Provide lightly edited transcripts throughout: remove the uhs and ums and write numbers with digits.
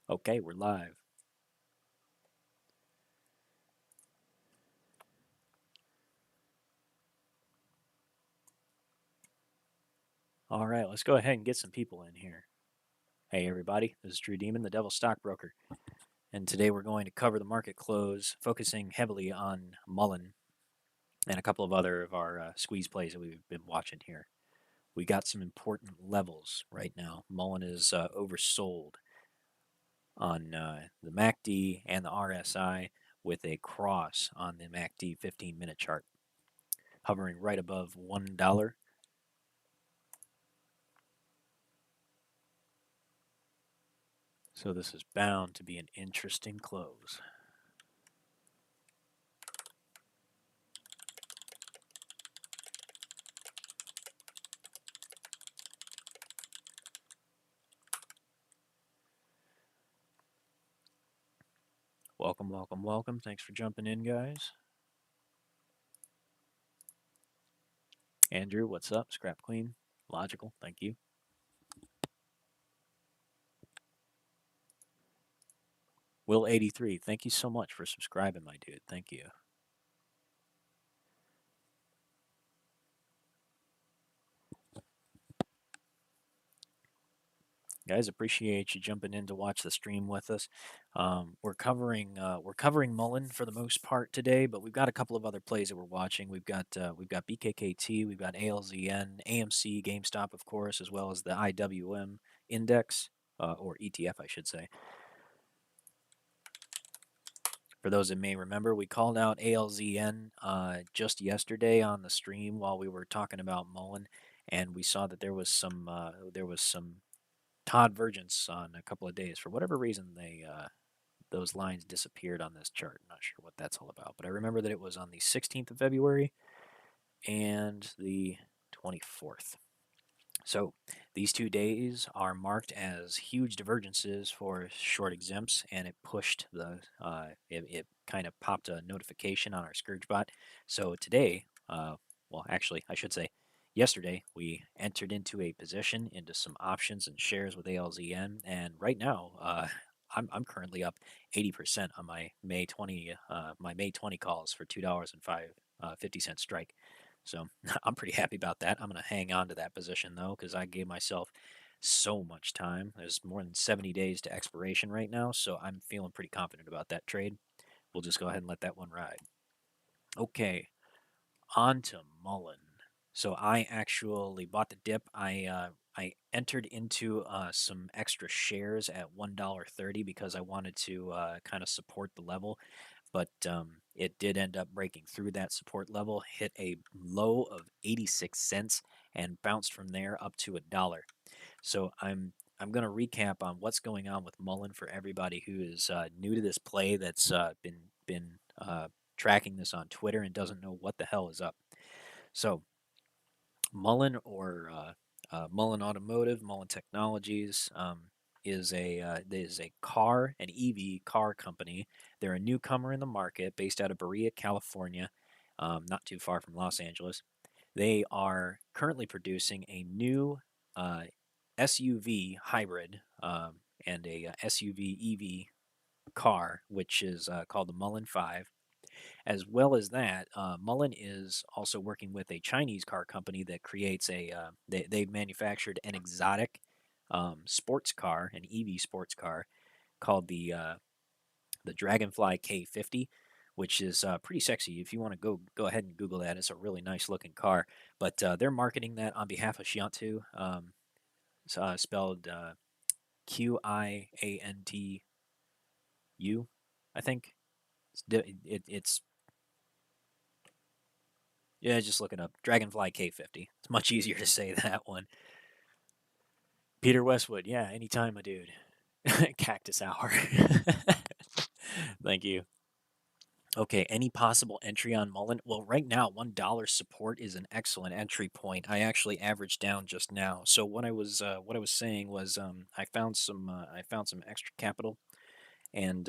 Okay, we're live. All right, let's go ahead and get some people in here. Hey, everybody, this is Drew Demon, the Devil Stockbroker, and today we're going to cover the market close, focusing heavily on Mullen and a couple of other of our squeeze plays that we've been watching here. We got some important levels right now. Mullen is oversold on the MACD and the RSI with a cross on the MACD 15-minute chart, hovering right above $1. So this is bound to be an interesting close. Welcome, welcome, welcome. Thanks for jumping in, guys. Andrew, what's up? Scrap Queen. Logical, thank you. Will83, thank you so much for subscribing, my dude. Thank you. Guys, appreciate you jumping in to watch the stream with us. We're covering Mullen for the most part today, but we've got a couple of other plays that we're watching. We've got BKKT, we've got ALZN, AMC, GameStop, of course, as well as the IWM index or ETF, I should say. For those that may remember, we called out ALZN just yesterday on the stream while we were talking about Mullen, and we saw that there was some divergence on a couple of days. For whatever reason, those lines disappeared on this chart. I'm not sure what that's all about, but I remember that it was on the 16th of February and the 24th. So these 2 days are marked as huge divergences for short exempts, and it pushed the it kind of popped a notification on our ScourgeBot. So today, well, actually, I should say, yesterday we entered into a position into some options and shares with ALZN, and right now, I'm currently up 80% on my May 20 calls for $2.50 strike. So I'm pretty happy about that. I'm going to hang on to that position, though, because I gave myself so much time. There's more than 70 days to expiration right now, so I'm feeling pretty confident about that trade. We'll just go ahead and let that one ride. Okay, on to Mullen. So I actually bought the dip. I entered into some extra shares at $1.30 because I wanted to kind of support the level, but it did end up breaking through that support level, hit a low of 86 cents, and bounced from there up to $1. So I'm going to recap on what's going on with Mullen for everybody who is new to this play that's been tracking this on Twitter and doesn't know what the hell is up. So Mullen or Mullen Automotive, Mullen Technologies is a car, an EV car company. They're a newcomer in the market, based out of Berea, California, not too far from Los Angeles. They are currently producing a new SUV hybrid and a SUV EV car, which is called the Mullen 5. As well as that, Mullen is also working with a Chinese car company that creates they've manufactured an exotic sports car, an EV sports car called the Dragonfly K50, which is pretty sexy. If you want to go ahead and Google that, it's a really nice looking car. But they're marketing that on behalf of Xiantu, spelled Qiantu, I think. It's Yeah, just look it up. Dragonfly K50. It's much easier to say that one. Peter Westwood. Yeah, anytime, my dude. Cactus Hour. Thank you. Okay, any possible entry on Mullen? Well, right now, $1 support is an excellent entry point. I actually averaged down just now. So what I was saying was I found some extra capital, and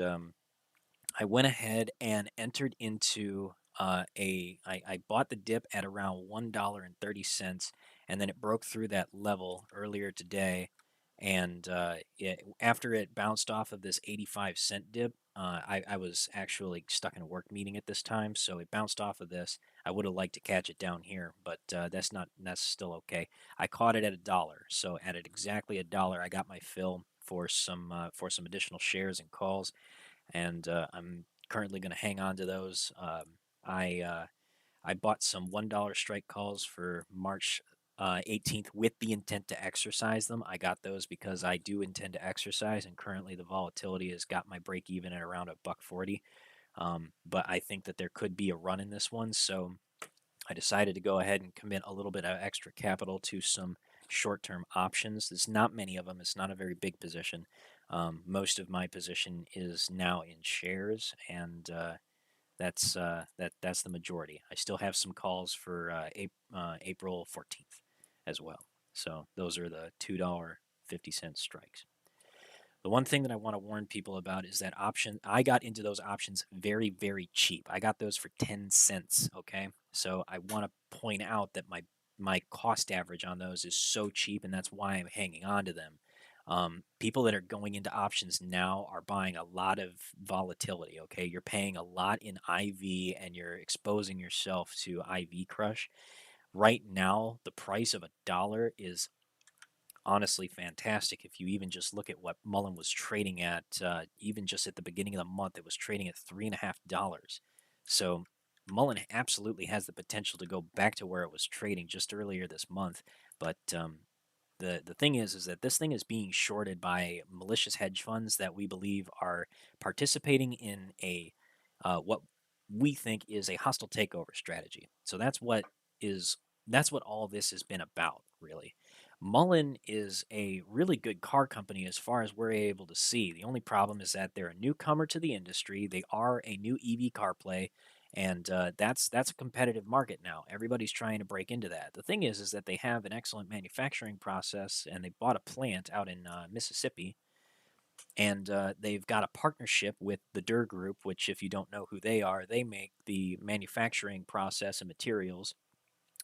I went ahead and entered into I bought the dip at around $1.30, and then it broke through that level earlier today, And after it bounced off of this 85-cent dip, I was actually stuck in a work meeting at this time, so it bounced off of this. I would have liked to catch it down here, but that's still okay. I caught it at $1, so at exactly $1, I got my fill for some additional shares and calls, and I'm currently going to hang on to those. I I bought some $1 strike calls for March 18th with the intent to exercise them. I got those because I do intend to exercise, and currently the volatility has got my break even at around $1.40. But I think that there could be a run in this one, so I decided to go ahead and commit a little bit of extra capital to some short-term options. There's not many of them. It's not a very big position. Most of my position is now in shares, and that's the majority. I still have some calls for April 14th as well. So those are the $2.50 strikes. The one thing that I want to warn people about is that option. I got into those options very, very cheap. I got those for 10 cents. Okay. So I want to point out that my cost average on those is so cheap, and that's why I'm hanging on to them. People that are going into options now are buying a lot of volatility. Okay. You're paying a lot in IV and you're exposing yourself to IV crush. Right now, the price of $1 is honestly fantastic. If you even just look at what Mullen was trading at, even just at the beginning of the month, it was trading at $3.50. So Mullen absolutely has the potential to go back to where it was trading just earlier this month. But the thing is that this thing is being shorted by malicious hedge funds that we believe are participating in a what we think is a hostile takeover strategy. So is that's what all this has been about, really. Mullen is a really good car company as far as we're able to see. The only problem is that they're a newcomer to the industry. They are a new EV car play, and that's a competitive market now. Everybody's trying to break into that. The thing is that they have an excellent manufacturing process, and they bought a plant out in Mississippi, and they've got a partnership with the Durr Group, which, if you don't know who they are, they make the manufacturing process and materials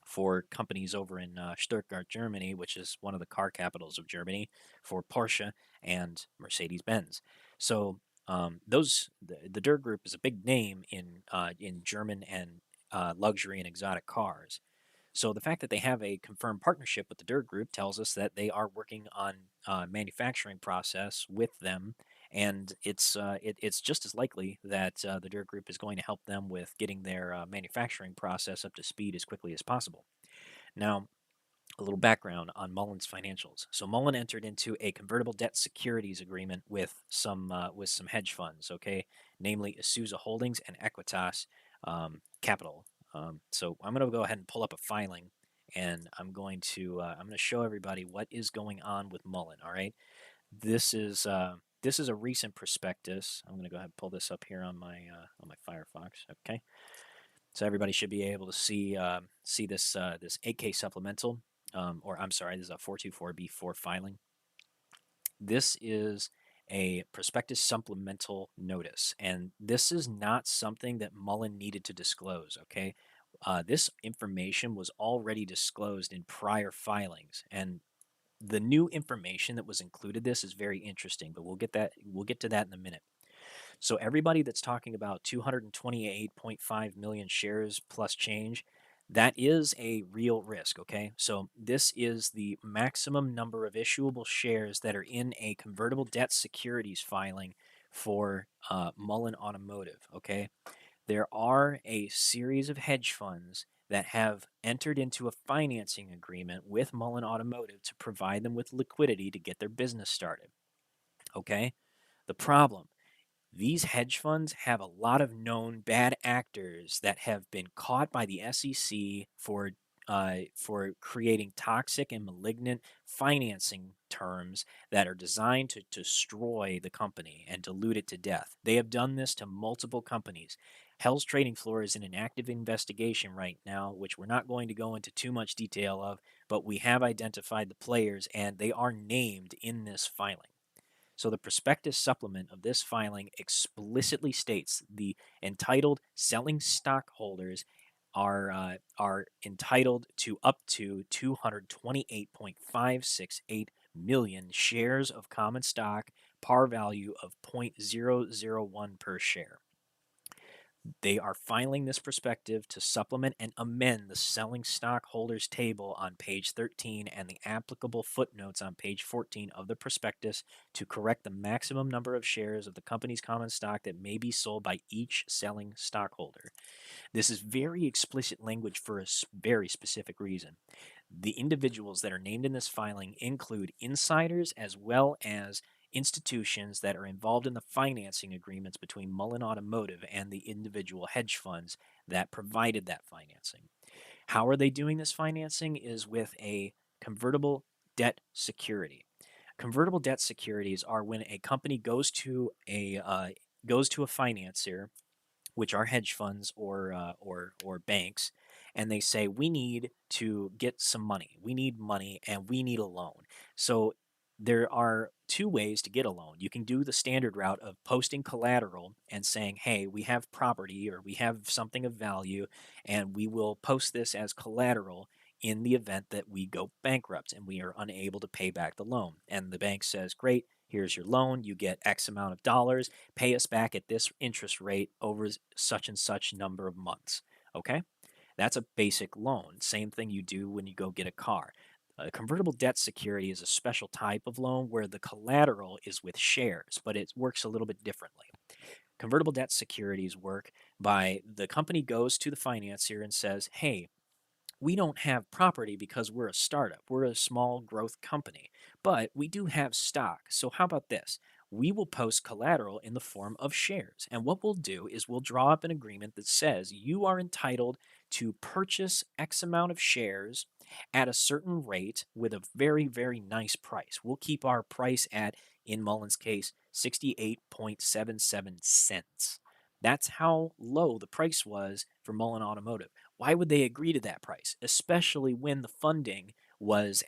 for companies over in Stuttgart, Germany, which is one of the car capitals of Germany, for Porsche and Mercedes Benz. So the Durr Group is a big name in German and luxury and exotic cars. So the fact that they have a confirmed partnership with the Durr Group tells us that they are working on manufacturing process with them, and it's just as likely that the Durr Group is going to help them with getting their manufacturing process up to speed as quickly as possible. Now, a little background on Mullen's financials. So Mullen entered into a convertible debt securities agreement with some hedge funds, okay, namely Isuza Holdings and Equitas Capital. So I'm going to go ahead and pull up a filing, and I'm going to show everybody what is going on with Mullen. All right, this is a recent prospectus. I'm going to go ahead and pull this up here on my Firefox. Okay, so everybody should be able to see this 8K supplemental, or I'm sorry, this is a 424B4 filing. This is a prospectus supplemental notice, and this is not something that Mullen needed to disclose. Okay, this information was already disclosed in prior filings, and the new information that was included this is very interesting. But we'll get to that in a minute. So everybody that's talking about 228.5 million shares plus change, that is a real risk, okay? So this is the maximum number of issuable shares that are in a convertible debt securities filing for Mullen Automotive, okay? There are a series of hedge funds that have entered into a financing agreement with Mullen Automotive to provide them with liquidity to get their business started, okay? The problem, these hedge funds have a lot of known bad actors that have been caught by the SEC for creating toxic and malignant financing terms that are designed to destroy the company and dilute it to death. They have done this to multiple companies. Hell's Trading Floor is in an active investigation right now, which we're not going to go into too much detail of, but we have identified the players and they are named in this filing. So the prospectus supplement of this filing explicitly states the entitled selling stockholders are entitled to up to 228.568 million shares of common stock, par value of 0.001 per share. They are filing this prospectus to supplement and amend the selling stockholders table on page 13 and the applicable footnotes on page 14 of the prospectus to correct the maximum number of shares of the company's common stock that may be sold by each selling stockholder. This is very explicit language for a very specific reason. The individuals that are named in this filing include insiders as well as institutions that are involved in the financing agreements between Mullen Automotive and the individual hedge funds that provided that financing. How are they doing this financing? Is with a convertible debt security. Convertible debt securities are when a company goes to a financier, which are hedge funds or banks, and they say we need to get some money. We need money and we need a loan. So there are two ways to get a loan. You can do the standard route of posting collateral and saying, hey, we have property or we have something of value, and we will post this as collateral in the event that we go bankrupt and we are unable to pay back the loan. And the bank says, great, here's your loan. You get X amount of dollars. Pay us back at this interest rate over such and such number of months. Okay? That's a basic loan. Same thing you do when you go get a car. A convertible debt security is a special type of loan where the collateral is with shares, but it works a little bit differently. Convertible debt securities work by the company goes to the financier and says, hey, we don't have property because we're a startup. We're a small growth company, but we do have stock. So how about this? We will post collateral in the form of shares. And what we'll do is we'll draw up an agreement that says you are entitled to purchase X amount of shares at a certain rate with a very, very nice price. We'll keep our price at, in Mullen's case, 68.77 cents. That's how low the price was for Mullen Automotive. Why would they agree to that price, especially when the funding was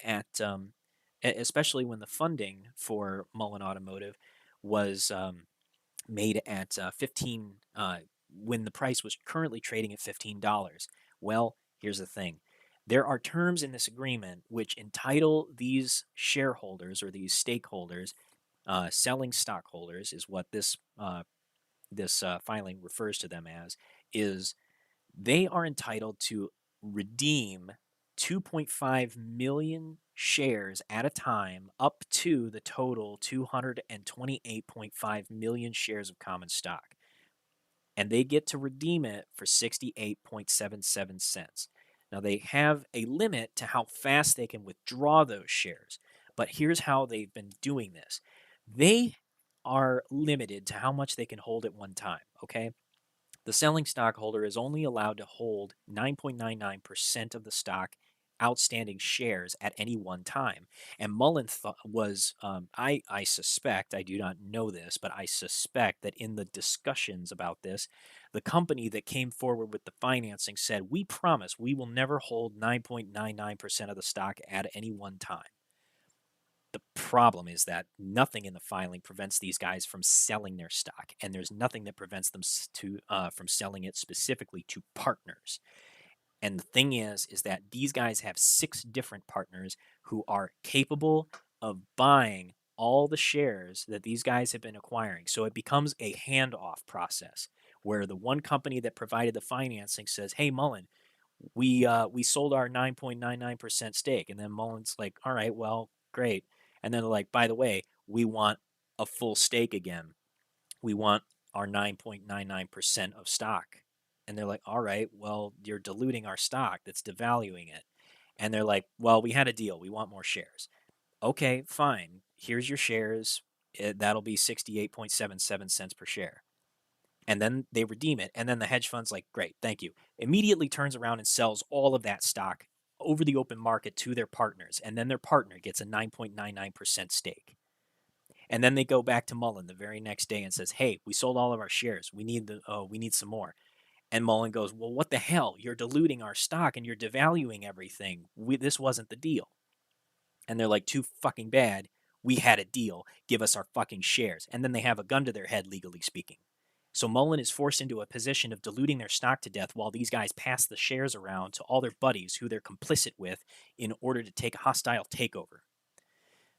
especially when the funding for Mullen Automotive was made at 15, when the price was currently trading at $15. Well, here's the thing. There are terms in this agreement which entitle these shareholders or these stakeholders, selling stockholders is what this filing refers to them as, is they are entitled to redeem 2.5 million shares at a time up to the total 228.5 million shares of common stock. And they get to redeem it for 68.77 cents. Now, they have a limit to how fast they can withdraw those shares, but here's how they've been doing this. They are limited to how much they can hold at one time, okay? The selling stockholder is only allowed to hold 9.99% of the stock outstanding shares at any one time. And Mullen I suspect, I do not know this, but I suspect that in the discussions about this, the company that came forward with the financing said, we promise we will never hold 9.99% of the stock at any one time. The problem is that nothing in the filing prevents these guys from selling their stock, and there's nothing that prevents them from selling it specifically to partners. And the thing is that these guys have 6 different partners who are capable of buying all the shares that these guys have been acquiring. So it becomes a handoff process where the one company that provided the financing says, hey, Mullen, we sold our 9.99% stake. And then Mullen's like, all right, well, great. And then they're like, by the way, we want a full stake again. We want our 9.99% of stock. And they're like, all right, well, you're diluting our stock. That's devaluing it. And they're like, well, we had a deal. We want more shares. Okay, fine. Here's your shares. That'll be 68.77 cents per share. And then they redeem it. And then the hedge fund's like, great, thank you. Immediately turns around and sells all of that stock over the open market to their partners. And then their partner gets a 9.99% stake. And then they go back to Mullen the very next day and says, hey, we sold all of our shares. We need some more. And Mullen goes, well, what the hell? You're diluting our stock and you're devaluing everything. This wasn't the deal. And they're like, too fucking bad. We had a deal. Give us our fucking shares. And then they have a gun to their head, legally speaking. So Mullen is forced into a position of diluting their stock to death while these guys pass the shares around to all their buddies who they're complicit with in order to take a hostile takeover.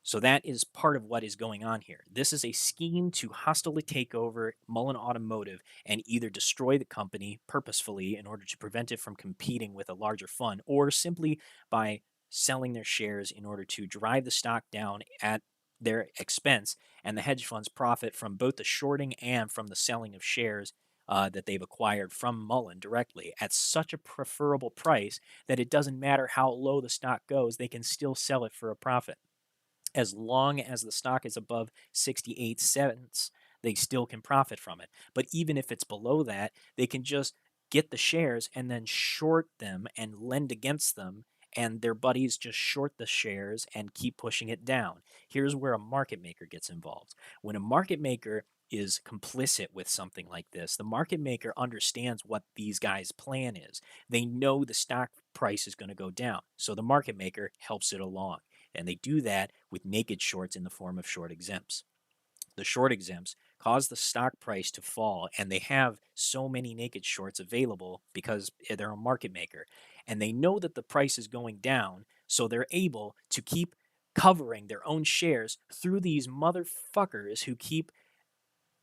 So that is part of what is going on here. This is a scheme to hostily take over Mullen Automotive and either destroy the company purposefully in order to prevent it from competing with a larger fund, or simply by selling their shares in order to drive the stock down at their expense, and the hedge funds profit from both the shorting and from the selling of shares that they've acquired from Mullen directly at such a preferable price that it doesn't matter how low the stock goes, they can still sell it for a profit. As long as the stock is above 68 cents, they still can profit from it. But even if it's below that, they can just get the shares and then short them and lend against them, and their buddies just short the shares and keep pushing it down. Here's where a market maker gets involved. When a market maker is complicit with something like this, the market maker understands what these guys' plan is. They know the stock price is going to go down, so the market maker helps it along. And they do that with naked shorts in the form of short exempts. The short exempts cause the stock price to fall, and they have so many naked shorts available because they're a market maker. And they know that the price is going down, so they're able to keep covering their own shares through these motherfuckers who keep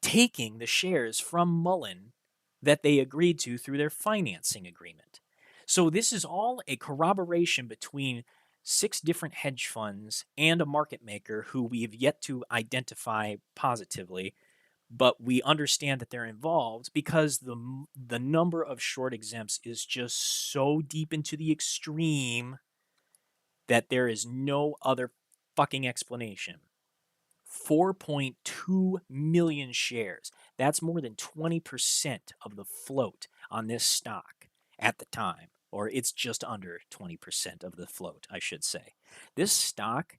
taking the shares from Mullen that they agreed to through their financing agreement. So this is all a corroboration between 6 different hedge funds and a market maker who we have yet to identify positively, but we understand that they're involved because the number of short exempts is just so deep into the extreme that there is no other fucking explanation. 4.2 million shares. That's more than 20% of the float on this stock at the time, or it's just under 20% of the float, I should say. This stock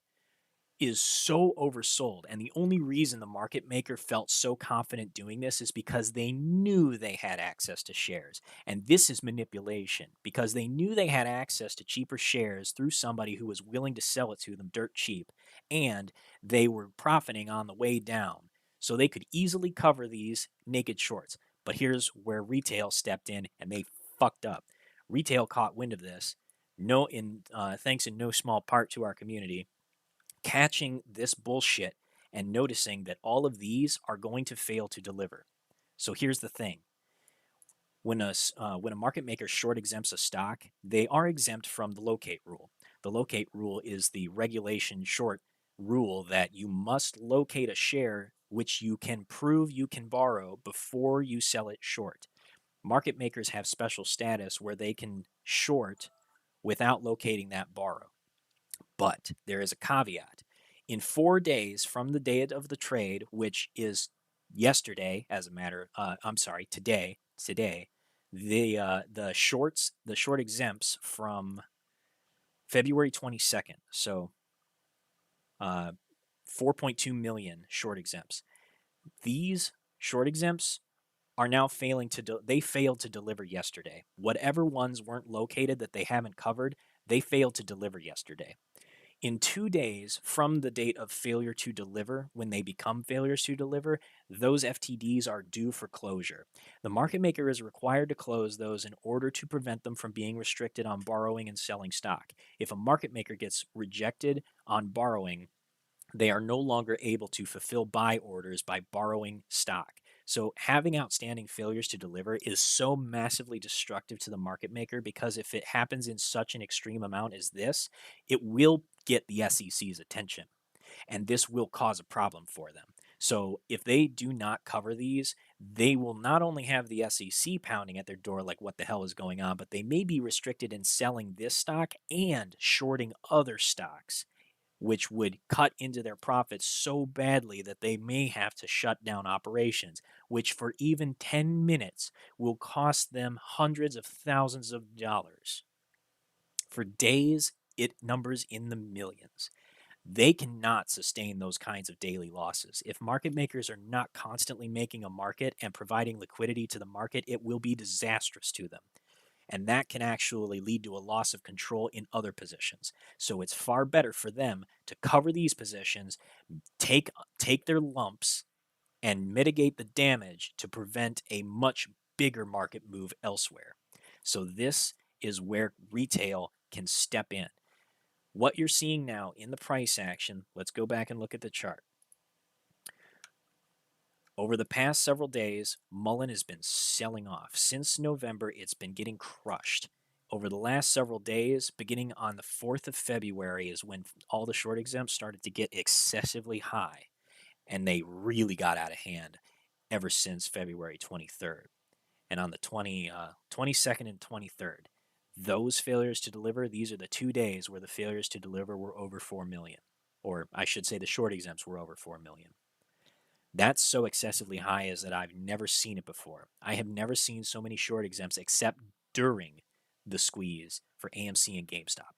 is so oversold, and the only reason the market maker felt so confident doing this is because they knew they had access to shares. And this is manipulation, because they knew they had access to cheaper shares through somebody who was willing to sell it to them dirt cheap, and they were profiting on the way down, so they could easily cover these naked shorts. But here's where retail stepped in and they fucked up. Retail caught wind of this, thanks in no small part to our community, catching this bullshit and noticing that all of these are going to fail to deliver. So here's the thing. When a market maker short exempts a stock, they are exempt from the locate rule. The locate rule is the regulation short rule that you must locate a share which you can prove you can borrow before you sell it short. Market makers have special status where they can short without locating that borrow. But there is a caveat. In 4 days from the date of the trade, which is yesterday, today, the short exempts from February 22nd. So 4.2 million short exempts. These short exempts are now they failed to deliver yesterday. Whatever ones weren't located that they haven't covered, they failed to deliver yesterday. In 2 days from the date of failure to deliver, when they become failures to deliver, those FTDs are due for closure. The market maker is required to close those in order to prevent them from being restricted on borrowing and selling stock. If a market maker gets rejected on borrowing, they are no longer able to fulfill buy orders by borrowing stock. So having outstanding failures to deliver is so massively destructive to the market maker, because if it happens in such an extreme amount as this, it will get the SEC's attention, and this will cause a problem for them. So if they do not cover these, they will not only have the SEC pounding at their door like what the hell is going on, but they may be restricted in selling this stock and shorting other stocks, which would cut into their profits so badly that they may have to shut down operations, which for even 10 minutes will cost them hundreds of thousands of dollars. For days, it numbers in the millions. They cannot sustain those kinds of daily losses. If market makers are not constantly making a market and providing liquidity to the market, it will be disastrous to them. And that can actually lead to a loss of control in other positions. So it's far better for them to cover these positions, take their lumps, and mitigate the damage to prevent a much bigger market move elsewhere. So this is where retail can step in. What you're seeing now in the price action, let's go back and look at the chart. Over the past several days, Mullen has been selling off. Since November, it's been getting crushed. Over the last several days, beginning on the 4th of February, is when all the short exempts started to get excessively high, and they really got out of hand ever since February 23rd. And on the 22nd and 23rd, those failures to deliver, these are the 2 days where the failures to deliver were over 4 million. Or I should say the short exempts were over 4 million. That's so excessively high as that I've never seen it before. I have never seen so many short exempts except during the squeeze for AMC and GameStop.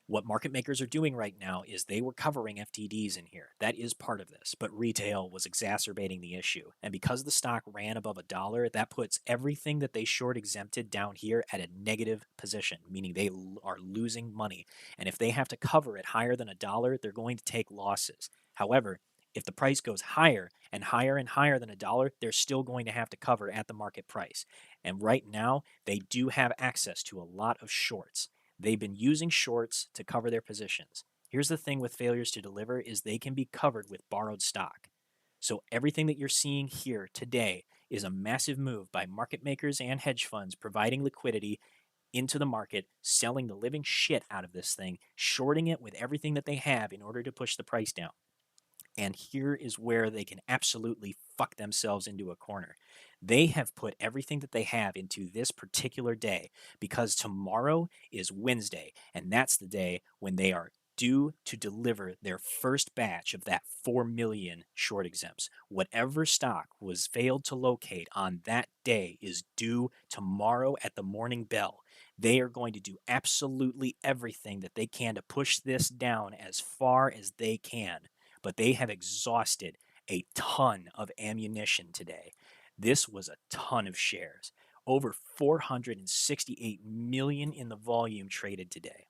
What market makers are doing right now is they were covering FTDs in here. That is part of this, but retail was exacerbating the issue. And because the stock ran above $1, that puts everything that they short exempted down here at a negative position, meaning they are losing money. And if they have to cover it higher than $1, they're going to take losses. However, if the price goes higher and higher and higher than $1, they're still going to have to cover at the market price. And right now, they do have access to a lot of shorts. They've been using shorts to cover their positions. Here's the thing with failures to deliver is they can be covered with borrowed stock. So everything that you're seeing here today is a massive move by market makers and hedge funds providing liquidity into the market, selling the living shit out of this thing, shorting it with everything that they have in order to push the price down. And here is where they can absolutely fuck themselves into a corner. They have put everything that they have into this particular day because tomorrow is Wednesday, and that's the day when they are due to deliver their first batch of that 4 million short exempts. Whatever stock was failed to locate on that day is due tomorrow at the morning bell. They are going to do absolutely everything that they can to push this down as far as they can, but they have exhausted a ton of ammunition today. This was a ton of shares. Over 468 million in the volume traded today.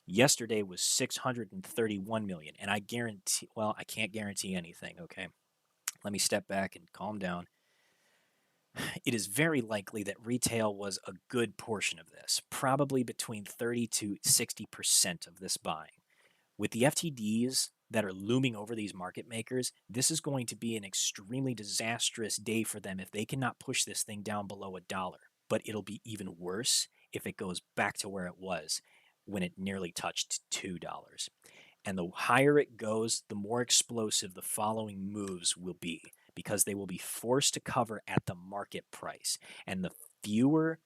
Yesterday was 631 million, and I guarantee, well, I can't guarantee anything, okay? Let me step back and calm down. It is very likely that retail was a good portion of this, probably between 30 to 60% of this buying. With the FTDs that are looming over these market makers, this is going to be an extremely disastrous day for them if they cannot push this thing down below $1. But it'll be even worse if it goes back to where it was when it nearly touched $2. And the higher it goes, the more explosive the following moves will be because they will be forced to cover at the market price. And the fewer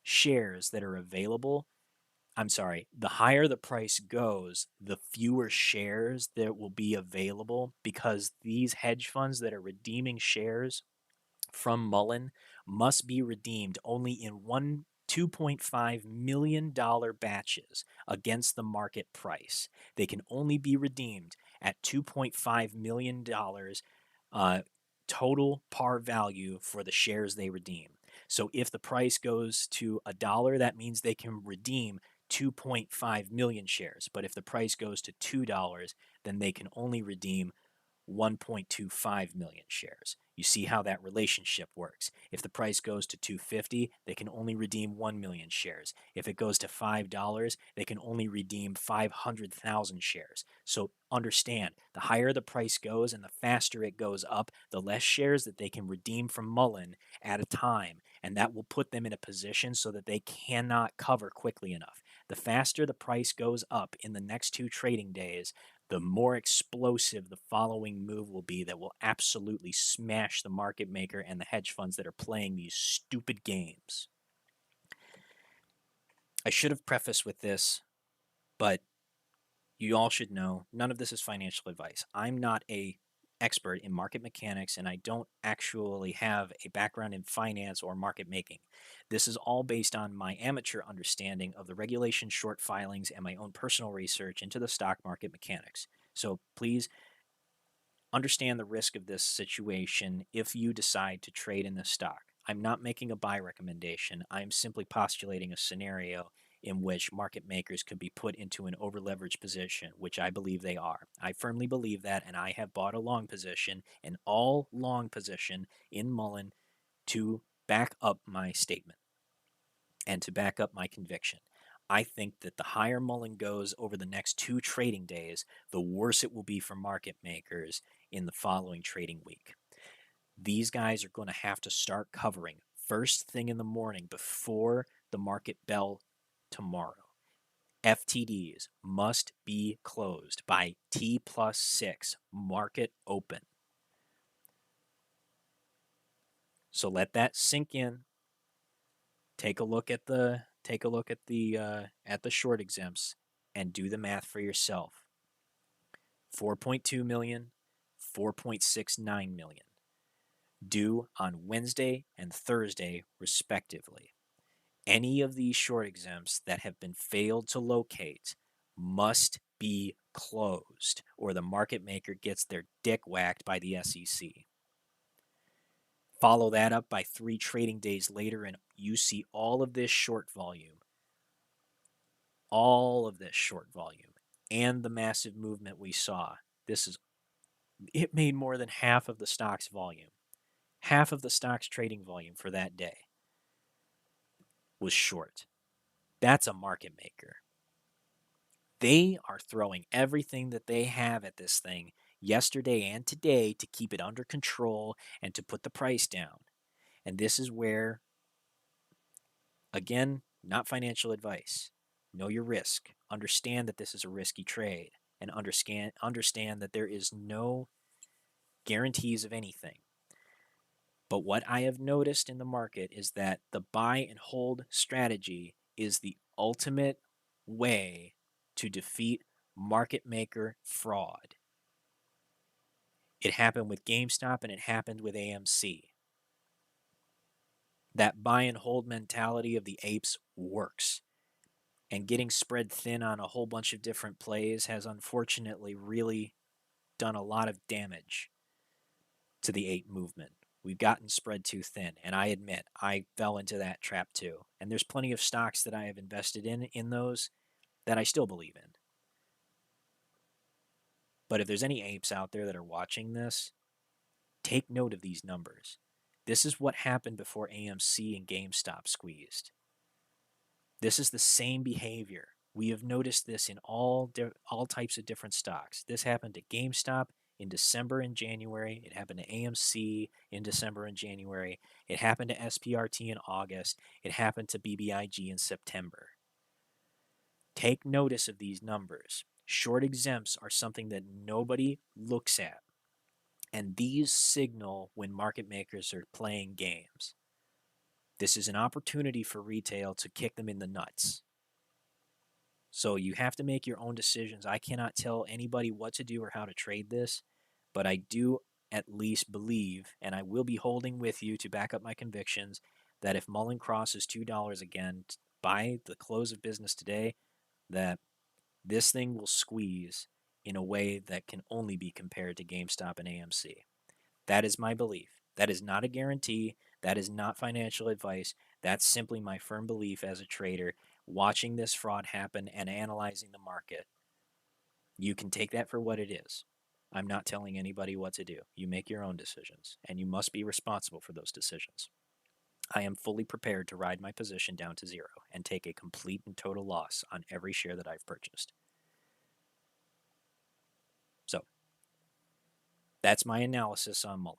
shares that are available, the higher the price goes, the fewer shares that will be available because these hedge funds that are redeeming shares from Mullen must be redeemed only in $2.5 million batches against the market price. They can only be redeemed at $2.5 million total par value for the shares they redeem. So if the price goes to $1, that means they can redeem 2.5 million shares. But if the price goes to $2, then they can only redeem 1.25 million shares. You see how that relationship works. If the price goes to $2.50, they can only redeem 1 million shares. If it goes to $5, they can only redeem 500,000 shares. So understand, the higher the price goes and the faster it goes up, the less shares that they can redeem from Mullen at a time. And that will put them in a position so that they cannot cover quickly enough. The faster the price goes up in the next 2 trading days, the more explosive the following move will be that will absolutely smash the market maker and the hedge funds that are playing these stupid games. I should have prefaced with this, but you all should know none of this is financial advice. I'm not a expert in market mechanics, and I don't actually have a background in finance or market making. This is all based on my amateur understanding of the regulation short filings and my own personal research into the stock market mechanics. So please understand the risk of this situation if you decide to trade in this stock. I'm not making a buy recommendation. I'm simply postulating a scenario in which market makers could be put into an over-leveraged position, which I believe they are. I firmly believe that, and I have bought a long position, an all-long position in Mullen to back up my statement and to back up my conviction. I think that the higher Mullen goes over the next 2 trading days, the worse it will be for market makers in the following trading week. These guys are going to have to start covering first thing in the morning before the market bell tomorrow. FTDs must be closed by T+6 market open. So let that sink in. Take a look at the short exempts and do the math for yourself. 4.2 million, 4.69 million due on Wednesday and Thursday respectively. Any of these short exempts that have been failed to locate must be closed, or the market maker gets their dick whacked by the SEC. Follow that up by 3 trading days later, and you see all of this short volume. All of this short volume and the massive movement we saw. It made more than half of the stock's volume. Half of the stock's trading volume for that day was short. That's a market maker. They are throwing everything that they have at this thing yesterday and today to keep it under control and to put the price down. And this is where, again, not financial advice. Know your risk. Understand that this is a risky trade, and understand that there is no guarantees of anything. But what I have noticed in the market is that the buy and hold strategy is the ultimate way to defeat market maker fraud. It happened with GameStop and it happened with AMC. That buy and hold mentality of the apes works. And getting spread thin on a whole bunch of different plays has unfortunately really done a lot of damage to the ape movement. We've gotten spread too thin, and I admit I fell into that trap too. And there's plenty of stocks that I have invested in those that I still believe in. But if there's any apes out there that are watching this, take note of these numbers. This is what happened before AMC and GameStop squeezed. This is the same behavior. We have noticed this in all types of different stocks. This happened to GameStop in December and January. It happened to AMC in December and January. It happened to SPRT in August. It happened to BBIG in September. Take notice of these numbers. Short exempts are something that nobody looks at. And these signal when market makers are playing games. This is an opportunity for retail to kick them in the nuts. So you have to make your own decisions. I cannot tell anybody what to do or how to trade this, but I do at least believe, and I will be holding with you to back up my convictions, that if Mullen crosses $2 again by the close of business today, that this thing will squeeze in a way that can only be compared to GameStop and AMC. That is my belief. That is not a guarantee. That is not financial advice. That's simply my firm belief as a trader, watching this fraud happen and analyzing the market. You can take that for what it is. I'm not telling anybody what to do. You make your own decisions, and you must be responsible for those decisions. I am fully prepared to ride my position down to zero and take a complete and total loss on every share that I've purchased. So, that's my analysis on Mullen.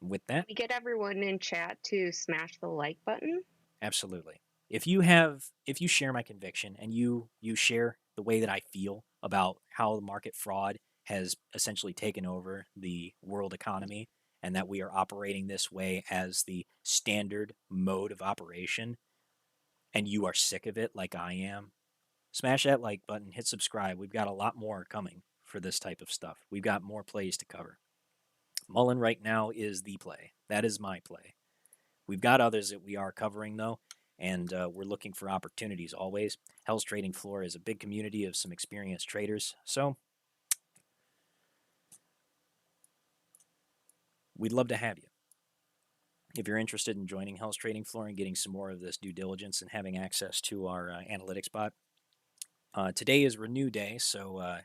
With that, We get everyone in chat to smash the like button. absolutely. If you share my conviction and you share the way that I feel about how the market fraud has essentially taken over the world economy and that we are operating this way as the standard mode of operation, and you are sick of it like I am, smash that like button, hit subscribe. We've got a lot more coming for this type of stuff. We've got more plays to cover. Mullen right now is the play. That is my play. We've got others that we are covering, though, and we're looking for opportunities always. Hell's Trading Floor is a big community of some experienced traders, so we'd love to have you. If you're interested in joining Hell's Trading Floor and getting some more of this due diligence and having access to our analytics bot, today is Renew Day, so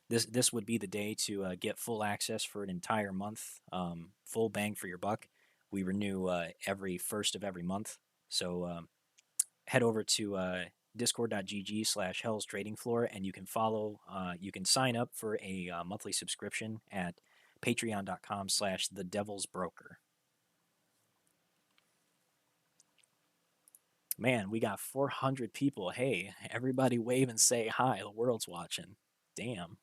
this would be the day to get full access for an entire month, full bang for your buck. We renew every first of every month, so head over to discord.gg/Hell's Trading Floor, and you can follow. You can sign up for a monthly subscription at patreon.com/The Devil's Broker. Man, we got 400 people. Hey, everybody wave and say hi. The world's watching. Damn.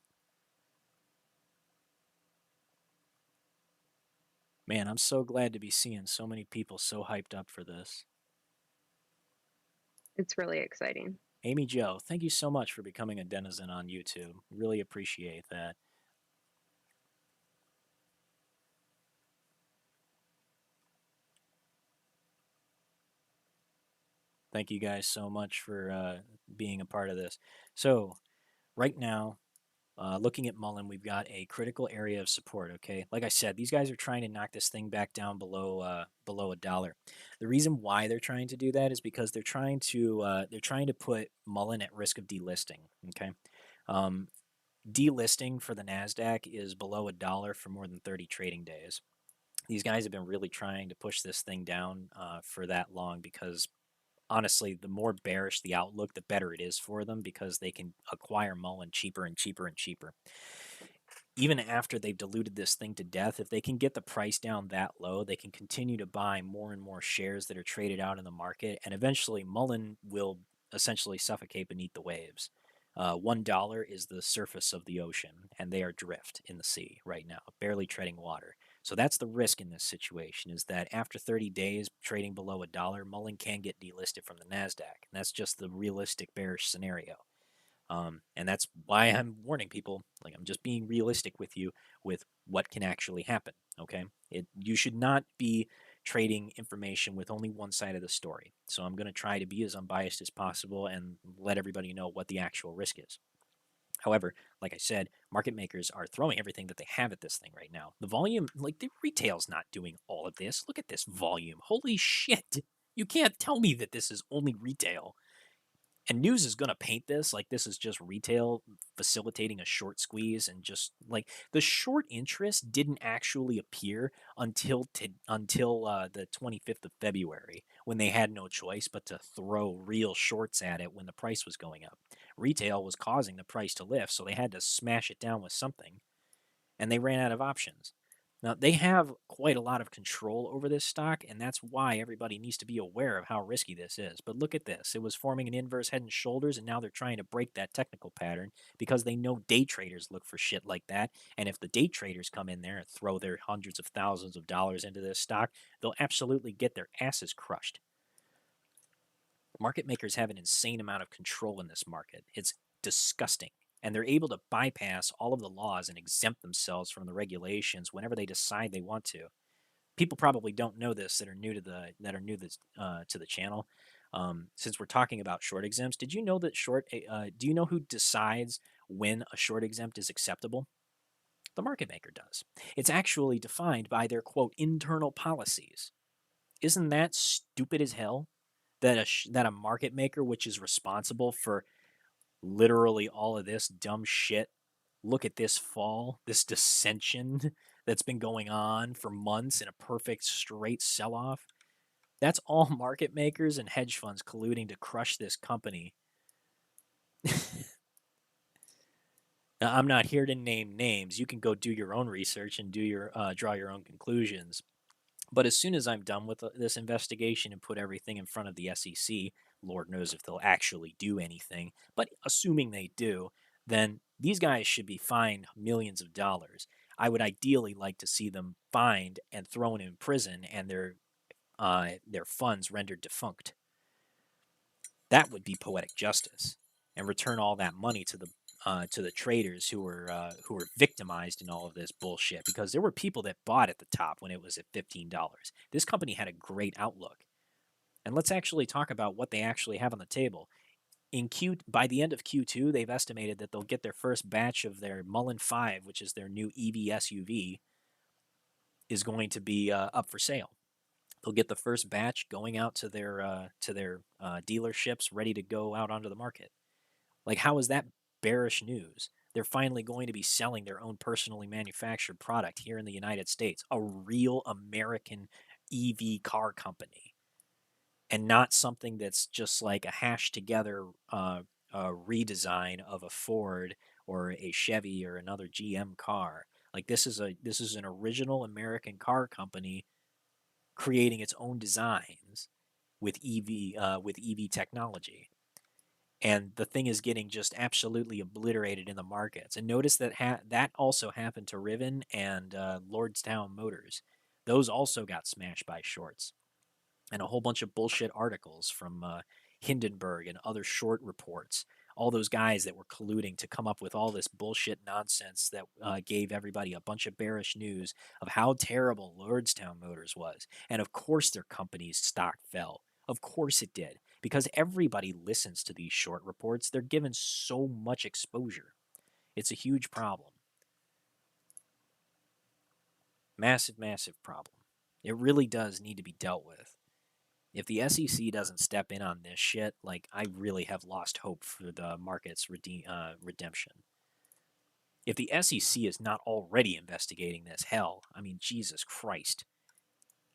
Man, I'm so glad to be seeing so many people so hyped up for this. It's really exciting. Amy Joe, thank you so much for becoming a denizen on YouTube. Really appreciate that. Thank you guys so much for being a part of this. So, right now, looking at Mullen, we've got a critical area of support. Okay, like I said, these guys are trying to knock this thing back down below $1. The reason why they're trying to do that is because they're trying to put Mullen at risk of delisting. Okay, um, delisting for the Nasdaq is below $1 for more than 30 trading days. These guys have been really trying to push this thing down for that long because honestly, the more bearish the outlook, the better it is for them because they can acquire Mullen cheaper and cheaper and cheaper. Even after they've diluted this thing to death, if they can get the price down that low, they can continue to buy more and more shares that are traded out in the market, and eventually Mullen will essentially suffocate beneath the waves. $1 is the surface of the ocean, and they are drift in the sea right now, barely treading water. So that's the risk in this situation: is that after 30 days trading below $1, Mullen can get delisted from the Nasdaq, and that's just the realistic bearish scenario. And that's why I'm warning people. Like, I'm just being realistic with you with what can actually happen. Okay, you should not be trading information with only one side of the story. So I'm going to try to be as unbiased as possible and let everybody know what the actual risk is. However, like I said, market makers are throwing everything that they have at this thing right now. The volume, like, the retail's not doing all of this. Look at this volume. Holy shit. You can't tell me that this is only retail. And news is going to paint this like this is just retail facilitating a short squeeze, and just like the short interest didn't actually appear until the 25th of February, when they had no choice but to throw real shorts at it when the price was going up. Retail was causing the price to lift, so they had to smash it down with something, and they ran out of options. Now, they have quite a lot of control over this stock, and that's why everybody needs to be aware of how risky this is. But look at this. It was forming an inverse head and shoulders, and now they're trying to break that technical pattern because they know day traders look for shit like that. And if the day traders come in there and throw their hundreds of thousands of dollars into this stock, they'll absolutely get their asses crushed. Market makers have an insane amount of control in this market. It's disgusting. And they're able to bypass all of the laws and exempt themselves from the regulations whenever they decide they want to. People probably don't know this that are new to the channel. Since we're talking about short exempts, did you know that do you know who decides when a short exempt is acceptable? The market maker does. It's actually defined by their quote internal policies. Isn't that stupid as hell? That a market maker, which is responsible for literally all of this dumb shit. Look at this fall, this dissension that's been going on for months in a perfect straight sell off. That's all market makers and hedge funds colluding to crush this company. Now, I'm not here to name names. You can go do your own research and draw your own conclusions. But as soon as I'm done with this investigation and put everything in front of the SEC, Lord knows if they'll actually do anything, but assuming they do, then these guys should be fined millions of dollars. I would ideally like to see them fined and thrown in prison, and their funds rendered defunct. That would be poetic justice, and return all that money to the traders who were victimized in all of this bullshit, because there were people that bought at the top when it was at $15. This company had a great outlook. And let's actually talk about what they actually have on the table. By the end of Q2, they've estimated that they'll get their first batch of their Mullen 5, which is their new EV SUV, is going to be up for sale. They'll get the first batch going out to their dealerships, ready to go out onto the market. Like, how is that bearish news? They're finally going to be selling their own personally manufactured product here in the United States, a real American EV car company. and not something that's just like a hashed together redesign of a Ford or a Chevy or another GM car. Like this is an original American car company creating its own designs with EV technology. And the thing is getting just absolutely obliterated in the markets. And notice that that also happened to Riven and Lordstown Motors. Those also got smashed by shorts, and a whole bunch of bullshit articles from Hindenburg and other short reports. All those guys that were colluding to come up with all this bullshit nonsense that gave everybody a bunch of bearish news of how terrible Lordstown Motors was. And of course, their company's stock fell. Of course it did. Because everybody listens to these short reports. They're given so much exposure. It's a huge problem. Massive, massive problem. It really does need to be dealt with. If the SEC doesn't step in on this shit, like, I really have lost hope for the market's redemption. If the SEC is not already investigating this, hell, I mean, Jesus Christ,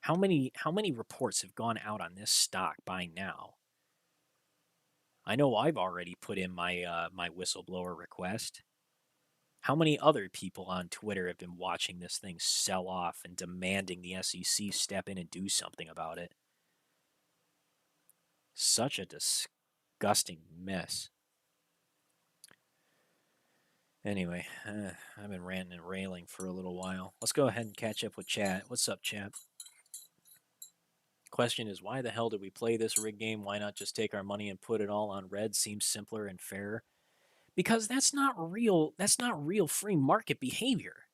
how many reports have gone out on this stock by now? I know I've already put in my whistleblower request. How many other people on Twitter have been watching this thing sell off and demanding the SEC step in and do something about it? Such a disgusting mess. Anyway, I've been ranting and railing for a little while. Let's go ahead and catch up with chat. What's up, chat? Question is, why the hell did we play this rig game? Why not just take our money and put it all on red? Seems simpler and fairer. Because that's not real. That's not real free market behavior.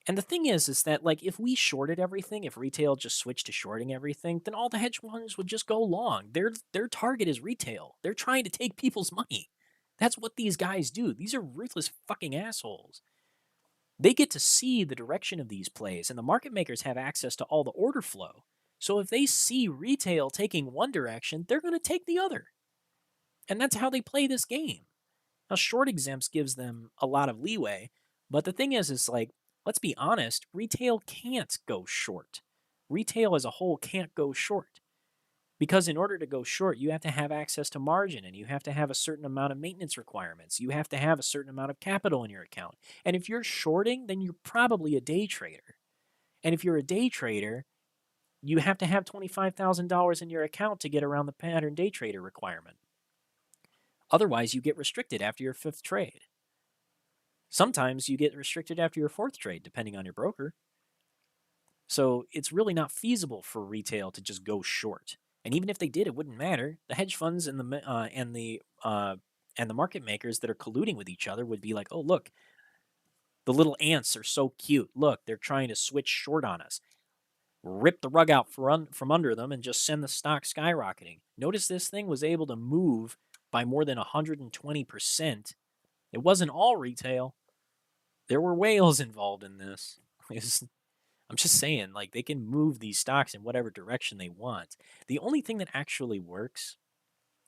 And the thing is that, like, if we shorted everything, if retail just switched to shorting everything, then all the hedge funds would just go long. Their target is retail. They're trying to take people's money. That's what these guys do. These are ruthless fucking assholes. They get to see the direction of these plays, and the market makers have access to all the order flow. So if they see retail taking one direction, they're going to take the other. And that's how they play this game. Now, short exempts gives them a lot of leeway, but the thing is like, let's be honest, retail can't go short. Retail as a whole can't go short. Because in order to go short, you have to have access to margin, and you have to have a certain amount of maintenance requirements. You have to have a certain amount of capital in your account. And if you're shorting, then you're probably a day trader. And if you're a day trader, you have to have $25,000 in your account to get around the pattern day trader requirement. Otherwise, you get restricted after your fifth trade. Sometimes you get restricted after your fourth trade, depending on your broker. So it's really not feasible for retail to just go short. And even if they did, it wouldn't matter. The hedge funds and the market makers that are colluding with each other would be like, oh, look, the little ants are so cute. Look, they're trying to switch short on us. Rip the rug out from under them and just send the stock skyrocketing. Notice this thing was able to move by more than 120%. It wasn't all retail. There were whales involved in this. I'm just saying, like, they can move these stocks in whatever direction they want. The only thing that actually works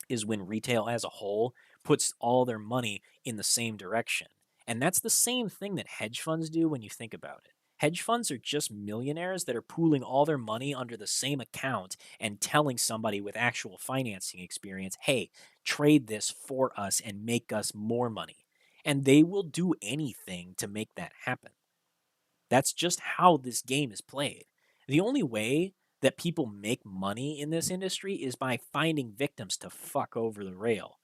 is when retail as a whole puts all their money in the same direction. And that's the same thing that hedge funds do when you think about it. Hedge funds are just millionaires that are pooling all their money under the same account and telling somebody with actual financing experience, hey, trade this for us and make us more money. And they will do anything to make that happen. That's just how this game is played. The only way that people make money in this industry is by finding victims to fuck over the rail.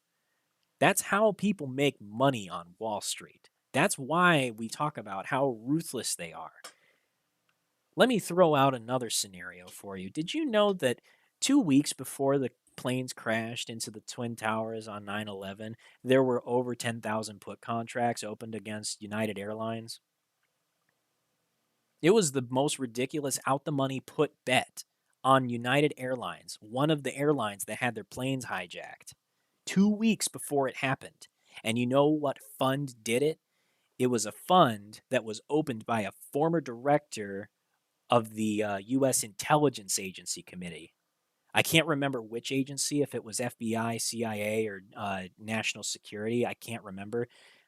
That's how people make money on Wall Street. That's why we talk about how ruthless they are. Let me throw out another scenario for you. Did you know that 2 weeks before the planes crashed into the Twin Towers on 9/11, there were over 10,000 put contracts opened against United Airlines? It was the most ridiculous out the money put bet on United Airlines, one of the airlines that had their planes hijacked, 2 weeks before it happened. And you know what fund did it? It was a fund that was opened by a former director of the U.S. Intelligence Agency Committee. I can't remember which agency, if it was FBI, CIA, or National Security. I can't remember.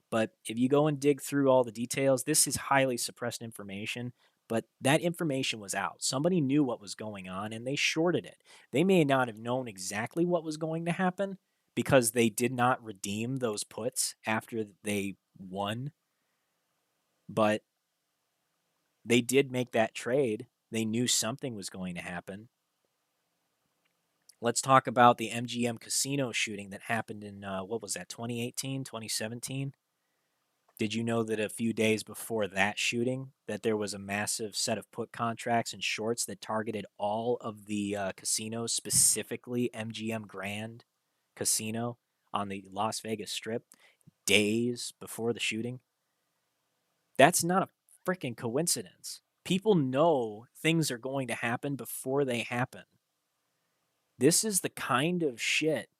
But if you go and dig through all the details, this is highly suppressed information. but that information was out. Somebody knew what was going on and they shorted it. They may not have known exactly what was going to happen because they did not redeem those puts after they won, but they did make that trade. They knew something was going to happen. Let's talk about the MGM casino shooting that happened in, what was that, 2018, 2017? Did you know that a few days before that shooting that there was a massive set of put contracts and shorts that targeted all of the casinos, specifically MGM Grand Casino on the Las Vegas Strip, days before the shooting? That's not a freaking coincidence. People know things are going to happen before they happen. This is the kind of shit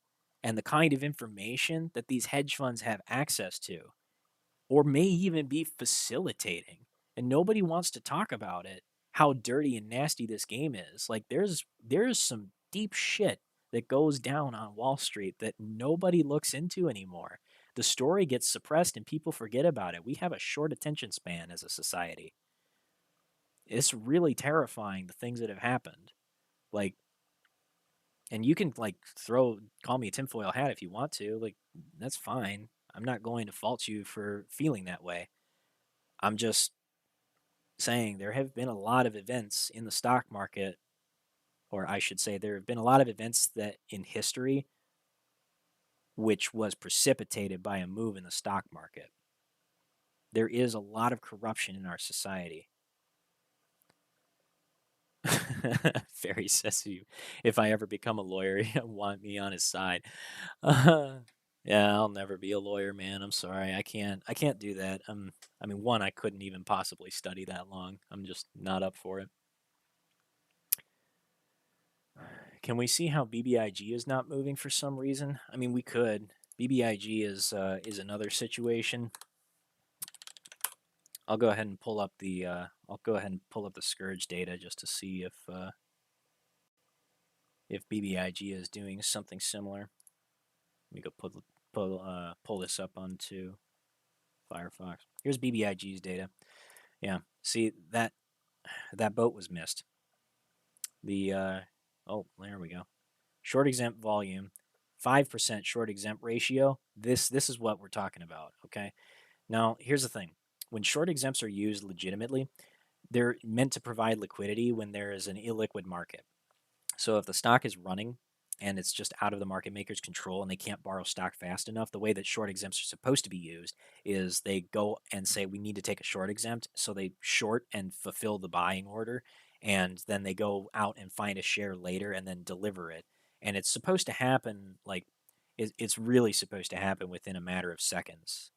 and the kind of information that these hedge funds have access to, or may even be facilitating. And nobody wants to talk about it, how dirty and nasty this game is. Like there's some deep shit that goes down on Wall Street that nobody looks into anymore. The story gets suppressed and people forget about it. We have a short attention span as a society. It's really terrifying, the things that have happened. Like, and you can like call me a tinfoil hat if you want to. Like, that's fine. I'm not going to fault you for feeling that way. I'm just saying there have been a lot of events in the stock market, or I should say, there have been a lot of events that in history which was precipitated by a move in the stock market. There is a lot of corruption in our society. Ferry says, if I ever become a lawyer, he'll want me on his side. Yeah, I'll never be a lawyer, man. I'm sorry. I can't do that. I mean, one, I couldn't even possibly study that long. I'm just not up for it. Can we see how BBIG is not moving for some reason? I mean, we could. BBIG is another situation. I'll go ahead and pull up the Scourge data just to see if BBIG is doing something similar. Let me go pull this up onto Firefox. Here's BBIG's data. Yeah, see that boat was missed. The oh, there we go. Short exempt volume, 5% short exempt ratio. This is what we're talking about. Okay. Now here's the thing: when short exempts are used legitimately, they're meant to provide liquidity when there is an illiquid market. So if the stock is running and it's just out of the market maker's control and they can't borrow stock fast enough, the way that short exempts are supposed to be used is they go and say, we need to take a short exempt. So they short and fulfill the buying order. And then they go out and find a share later and then deliver it. And it's supposed to happen like it's really supposed to happen within a matter of seconds.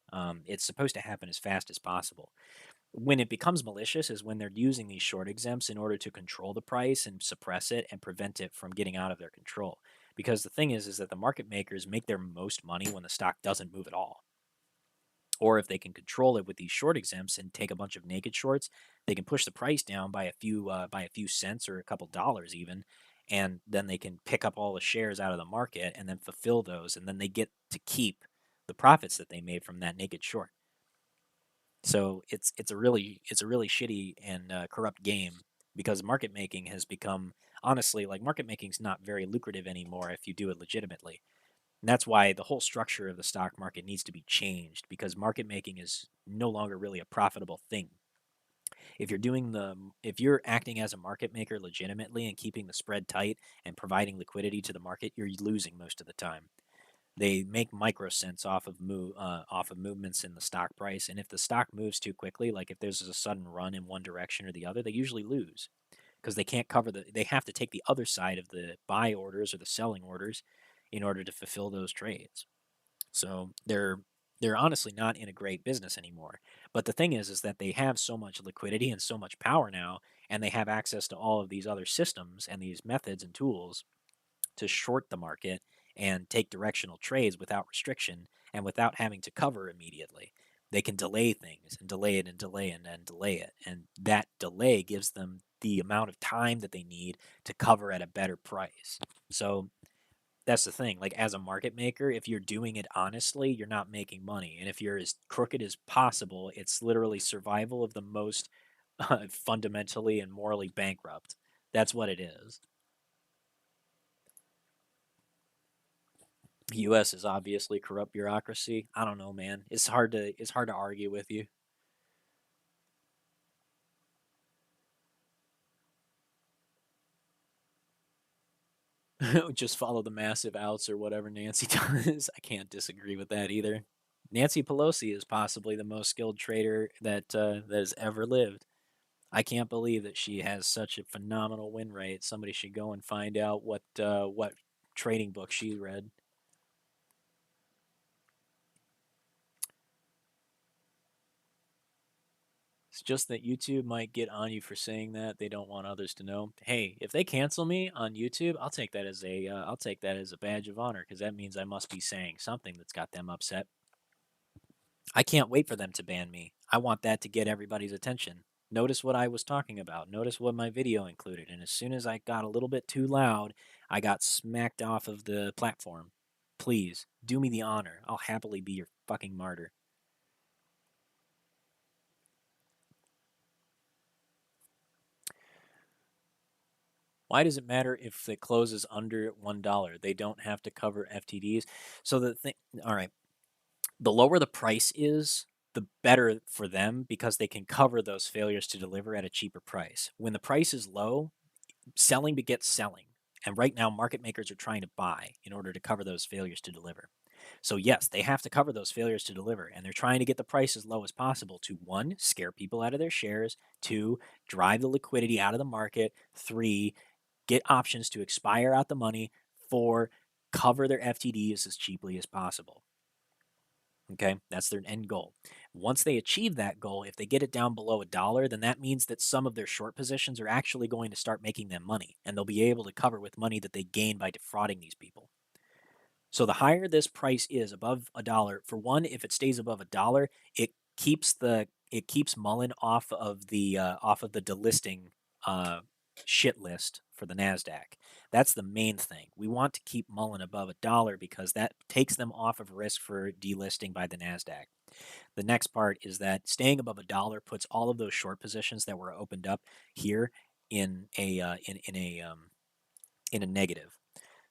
It's supposed to happen as fast as possible. When it becomes malicious is when they're using these short exempts in order to control the price and suppress it and prevent it from getting out of their control. Because the thing is that the market makers make their most money when the stock doesn't move at all. Or if they can control it with these short exempts and take a bunch of naked shorts, they can push the price down by a few cents or a couple dollars even, and then they can pick up all the shares out of the market and then fulfill those, and then they get to keep the profits that they made from that naked short. So it's a really shitty and corrupt game because market making has become, honestly, like, market making is not very lucrative anymore if you do it legitimately. And that's why the whole structure of the stock market needs to be changed, because market making is no longer really a profitable thing. If you're acting as a market maker legitimately and keeping the spread tight and providing liquidity to the market, you're losing most of the time. They make microcents off of movements in the stock price, and if the stock moves too quickly, like if there's a sudden run in one direction or the other, they usually lose because they can't cover they have to take the other side of the buy orders or the selling orders in order to fulfill those trades. So they're honestly not in a great business anymore. But the thing is that they have so much liquidity and so much power now, and they have access to all of these other systems and these methods and tools to short the market and take directional trades without restriction and without having to cover immediately. They can delay things and delay it and delay it and delay it. And that delay gives them the amount of time that they need to cover at a better price. So that's the thing. Like, as a market maker, if you're doing it honestly, you're not making money. And if you're as crooked as possible, it's literally survival of the most fundamentally and morally bankrupt. That's what it is. The U.S. is obviously corrupt bureaucracy. I don't know, man. It's hard to argue with you. Just follow the massive outs or whatever Nancy does. I can't disagree with that either. Nancy Pelosi is possibly the most skilled trader that has ever lived. I can't believe that she has such a phenomenal win rate. Somebody should go and find out what trading book she read. It's just that YouTube might get on you for saying that. They don't want others to know. Hey, if they cancel me on YouTube, I'll take that as a badge of honor because that means I must be saying something that's got them upset. I can't wait for them to ban me. I want that to get everybody's attention. Notice what I was talking about. Notice what my video included. And as soon as I got a little bit too loud, I got smacked off of the platform. Please, do me the honor. I'll happily be your fucking martyr. Why does it matter if it closes under $1? They don't have to cover FTDs. So the thing, all right, the lower the price is, the better for them because they can cover those failures to deliver at a cheaper price. When the price is low, selling begets selling. And right now, market makers are trying to buy in order to cover those failures to deliver. So, yes, they have to cover those failures to deliver. And they're trying to get the price as low as possible to one, scare people out of their shares, two, drive the liquidity out of the market, three, get options to expire out the money, four, cover their FTDs as cheaply as possible. Okay, that's their end goal. Once they achieve that goal, if they get it down below $1, then that means that some of their short positions are actually going to start making them money, and they'll be able to cover with money that they gain by defrauding these people. So the higher this price is above $1, for one, if it stays above $1, it keeps Mullen off of the delisting shit list for the Nasdaq. That's the main thing. We want to keep Mullen above $1 because that takes them off of risk for delisting by the Nasdaq. The next part is that staying above $1 puts all of those short positions that were opened up here in a negative.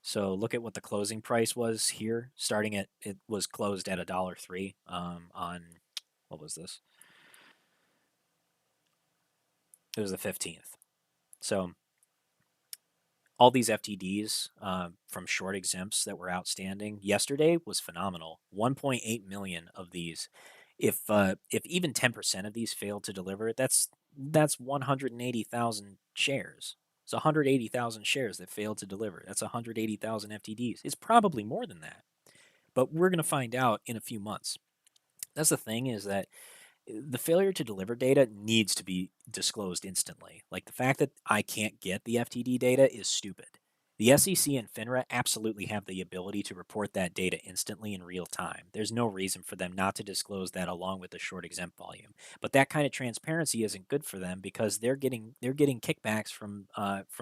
So look at what the closing price was here. Starting at it was closed at $1.03 on what was this? It was the 15th. So all these FTDs from short exempts that were outstanding yesterday was phenomenal. 1.8 million of these. If even 10% of these failed to deliver, that's 180,000 shares. It's 180,000 shares that failed to deliver. That's 180,000 FTDs. It's probably more than that, but we're going to find out in a few months. That's the thing is that the failure to deliver data needs to be disclosed instantly. Like the fact that I can't get the FTD data is stupid. The SEC and FINRA absolutely have the ability to report that data instantly in real time. There's no reason for them not to disclose that along with the short exempt volume. But that kind of transparency isn't good for them because they're getting kickbacks from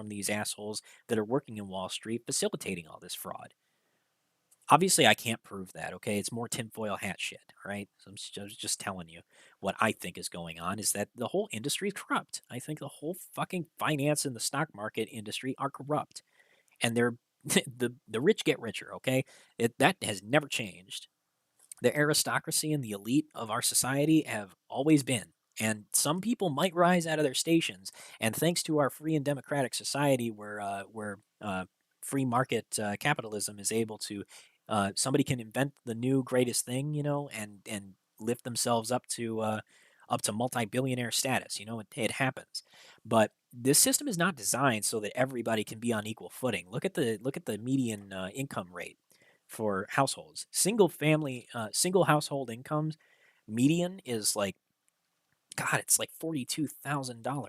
these assholes that are working in Wall Street facilitating all this fraud. Obviously, I can't prove that, okay? It's more tinfoil hat shit, all right? So I'm just telling you what I think is going on is that the whole industry is corrupt. I think the whole fucking finance and the stock market industry are corrupt. And they're the rich get richer, okay? That has never changed. The aristocracy and the elite of our society have always been. And some people might rise out of their stations. And thanks to our free and democratic society, where free market capitalism is able to, somebody can invent the new greatest thing, and lift themselves up to multi-billionaire status. It happens, but this system is not designed so that everybody can be on equal footing. Look at the median income rate for households. Single household incomes median is like, God, it's like $42,000.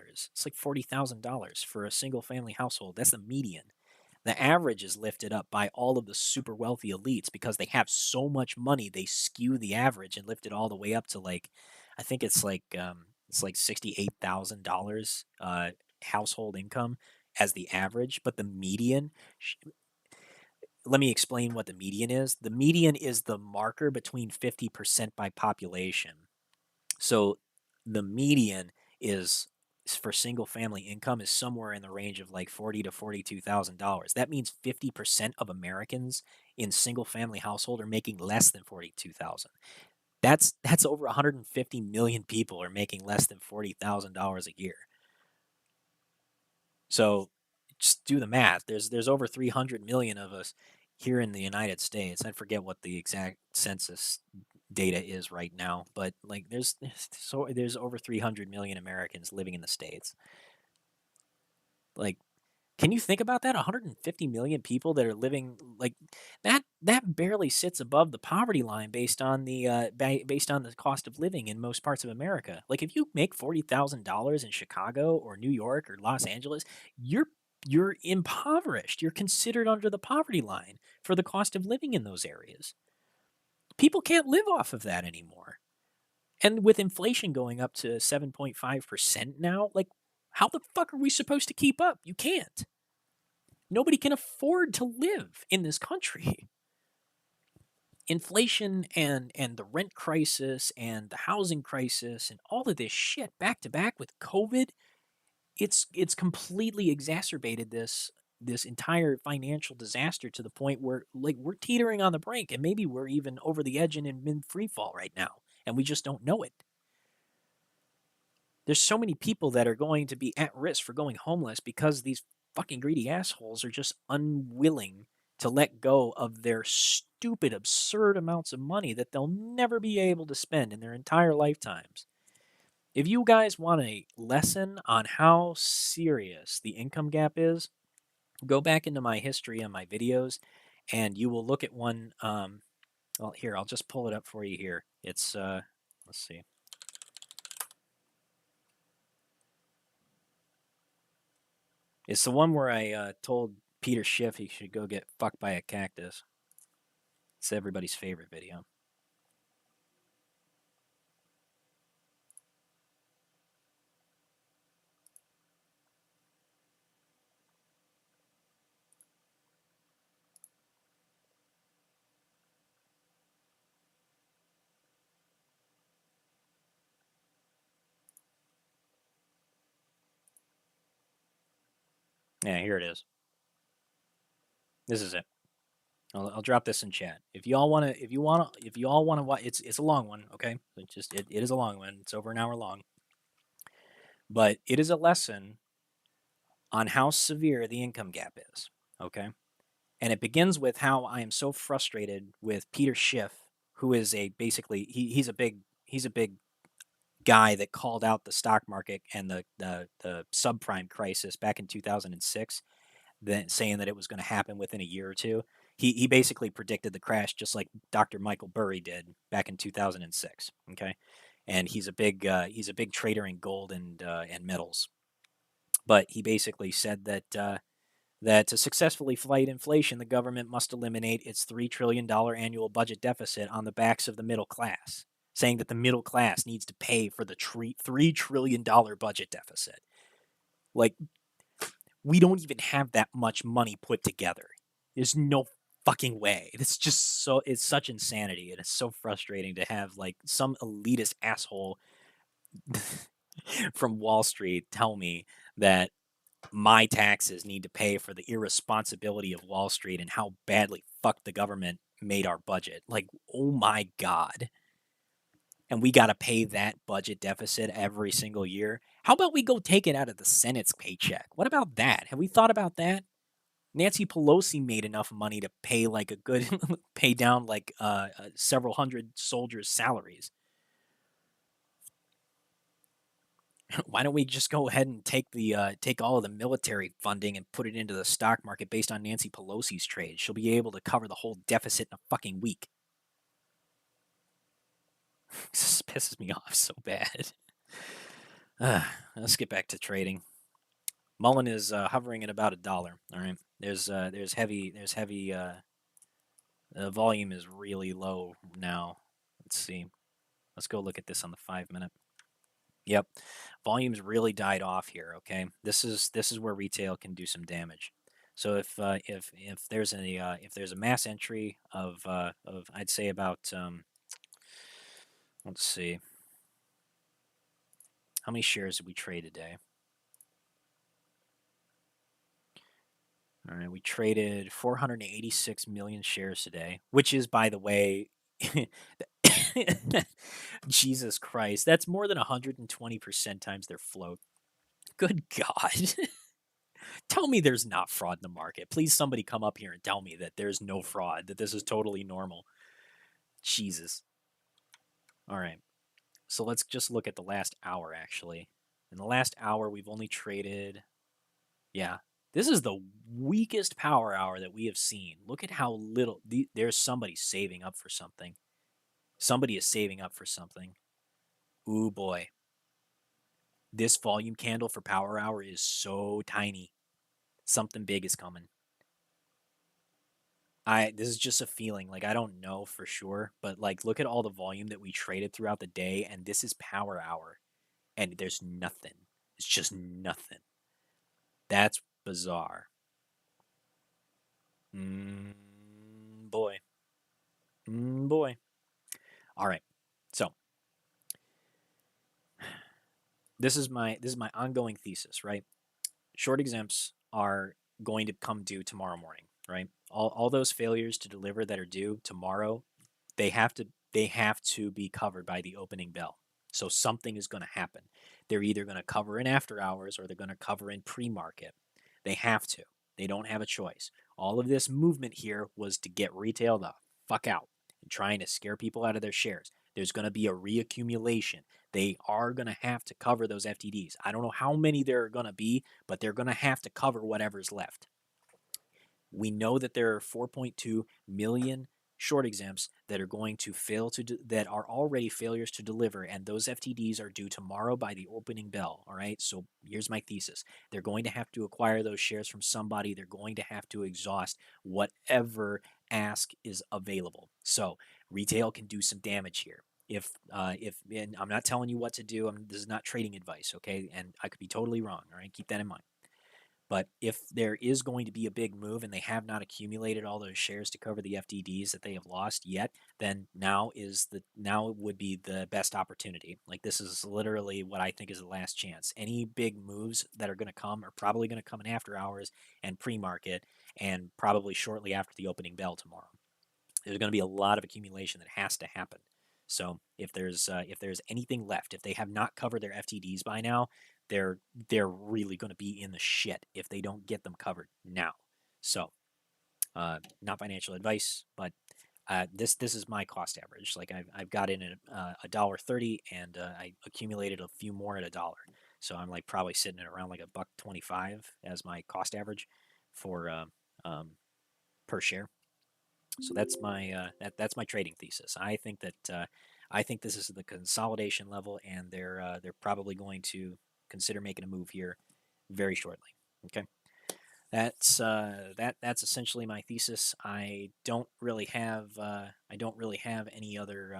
It's like $40,000 for a single family household. That's the median. The average is lifted up by all of the super wealthy elites because they have so much money. They skew the average and lift it all the way up to like, I think it's like $68,000 household income as the average, but the median let me explain what the median is. The median is the marker between 50% by population. So the median is for single family income is somewhere in the range of like $40,000 to $42,000. That means 50% of Americans in single family household are making less than 42,000. That's over 150 million people are making less than $40,000 a year. So just do the math. There's over 300 million of us here in the United States. I forget what the exact census data is right now, but like there's over 300 million Americans living in the states. Like, can you think about that? 150 million people that are living like that. That barely sits above the poverty line based on the based on the cost of living in most parts of America. Like, if you make $40,000 in Chicago or New York or Los Angeles, you're you're impoverished. You're considered under the poverty line for the cost of living in those areas. People can't live off of that anymore. And with inflation going up to 7.5% now, like, how the fuck are we supposed to keep up? You can't. Nobody can afford to live in this country. Inflation and the rent crisis and the housing crisis and all of this shit back to back with COVID, it's completely exacerbated this entire financial disaster to the point where like we're teetering on the brink and maybe we're even over the edge and in free fall right now and we just don't know it. There's so many people that are going to be at risk for going homeless because these fucking greedy assholes are just unwilling to let go of their stupid, absurd amounts of money that they'll never be able to spend in their entire lifetimes. If you guys want a lesson on how serious the income gap is, go back into my history and my videos, and you will look at one. Well, here, I'll just pull it up for you here. It's, let's see. It's the one where I told Peter Schiff he should go get fucked by a cactus. It's everybody's favorite video. Yeah, here it is. This is it. I'll drop this in chat. If y'all want to, if you all want to watch, it's a long one. Okay, it is a long one. It's over an hour long, but it is a lesson on how severe the income gap is. Okay, and it begins with how I am so frustrated with Peter Schiff, who is a basically he's a big guy that called out the stock market and the subprime crisis back in 2006, then saying that it was going to happen within a year or two. He basically predicted the crash just like Dr. Michael Burry did back in 2006. Okay, and he's a big trader in gold and metals. But he basically said that to successfully fight inflation, the government must eliminate its $3 trillion annual budget deficit on the backs of the middle class, saying that the middle class needs to pay for the $3 trillion budget deficit. Like, we don't even have that much money put together. There's no fucking way. It's such insanity. And it's so frustrating to have like some elitist asshole from Wall Street tell me that my taxes need to pay for the irresponsibility of Wall Street and how badly fucked the government made our budget. Like, oh my God. And we got to pay that budget deficit every single year. How about we go take it out of the Senate's paycheck? What about that? Have we thought about that? Nancy Pelosi made enough money to pay like a good, pay down like several hundred soldiers' salaries. Why don't we just go ahead and take all of the military funding and put it into the stock market based on Nancy Pelosi's trade? She'll be able to cover the whole deficit in a fucking week. This pisses me off so bad. Let's get back to trading. Mullen is hovering at about $1. All right, there's heavy the volume is really low now. Let's see. Let's go look at this on the 5-minute. Yep, volume's really died off here. Okay, this is where retail can do some damage. So if there's a mass entry of I'd say about let's see, how many shares did we trade today? All right, we traded 486 million shares today, which is, by the way, Jesus Christ, that's more than 120% times their float. Good God. Tell me there's not fraud in the market. Please, somebody come up here and tell me that there's no fraud, that this is totally normal. Jesus. All right. So let's just look at the last hour, actually. In the last hour, we've only traded. Yeah. This is the weakest power hour that we have seen. Look at how little. There's somebody saving up for something. Somebody is saving up for something. Ooh, boy. This volume candle for power hour is so tiny. Something big is coming. This is just a feeling. Like, I don't know for sure, but like, look at all the volume that we traded throughout the day, and this is power hour, and there's nothing. It's just nothing. That's bizarre. Boy. Boy. All right. So this is my ongoing thesis, right? Short exempts are going to come due tomorrow morning, right? All those failures to deliver that are due tomorrow, they have to be covered by the opening bell. So something is going to happen. They're either going to cover in after hours or they're going to cover in pre-market. They have to. They don't have a choice. All of this movement here was to get retail the fuck out and trying to scare people out of their shares. There's going to be a reaccumulation. They are going to have to cover those FTDs. I don't know how many there are going to be, but they're going to have to cover whatever's left. We know that there are 4.2 million short exempts that are going to fail that are already failures to deliver, and those FTDs are due tomorrow by the opening bell. All right, so here's my thesis: they're going to have to acquire those shares from somebody. They're going to have to exhaust whatever ask is available. So retail can do some damage here. If and I'm not telling you what to do. This is not trading advice, okay? And I could be totally wrong. All right, keep that in mind. But if there is going to be a big move and they have not accumulated all those shares to cover the FTDs that they have lost yet, then now would be the best opportunity. Like, this is literally what I think is the last chance. Any big moves that are going to come are probably going to come in after hours and pre-market, and probably shortly after the opening bell tomorrow. There's going to be a lot of accumulation that has to happen. So if there's anything left, if they have not covered their FTDs by now, they're really going to be in the shit if they don't get them covered now. So, not financial advice, but this is my cost average. Like, I've got in at $1.30, and I accumulated a few more at $1. So I'm like probably sitting at around like $1.25 as my cost average for per share. So that's my that's my trading thesis. I think this is the consolidation level, and they're probably going to consider making a move here very shortly. Okay, that's essentially my thesis. I don't really have any other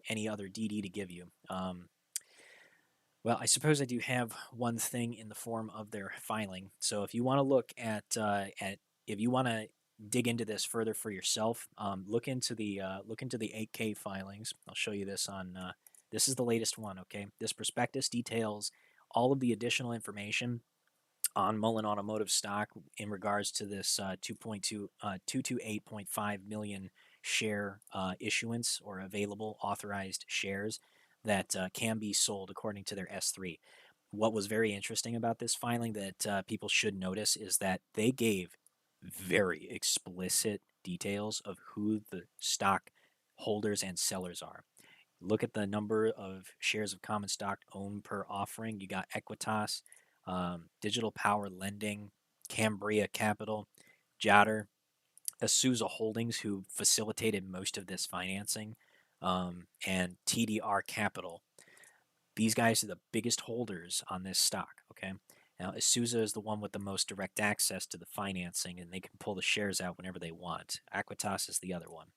DD to give you. Well, I suppose I do have one thing in the form of their filing. So if you want to look at if you want to dig into this further for yourself, look into the 8K filings. I'll show you this on. This is the latest one. Okay, this prospectus details all of the additional information on Mullen Automotive stock in regards to this 228.5 million share issuance, or available authorized shares that can be sold according to their S3. What was very interesting about this filing that people should notice is that they gave very explicit details of who the stock holders and sellers are. Look at the number of shares of common stock owned per offering. You got Equitas, Digital Power Lending, Cambria Capital, Jotter, Asusa Holdings, who facilitated most of this financing, and TDR Capital. These guys are the biggest holders on this stock. Okay. Now, Asusa is the one with the most direct access to the financing, and they can pull the shares out whenever they want. Equitas is the other one.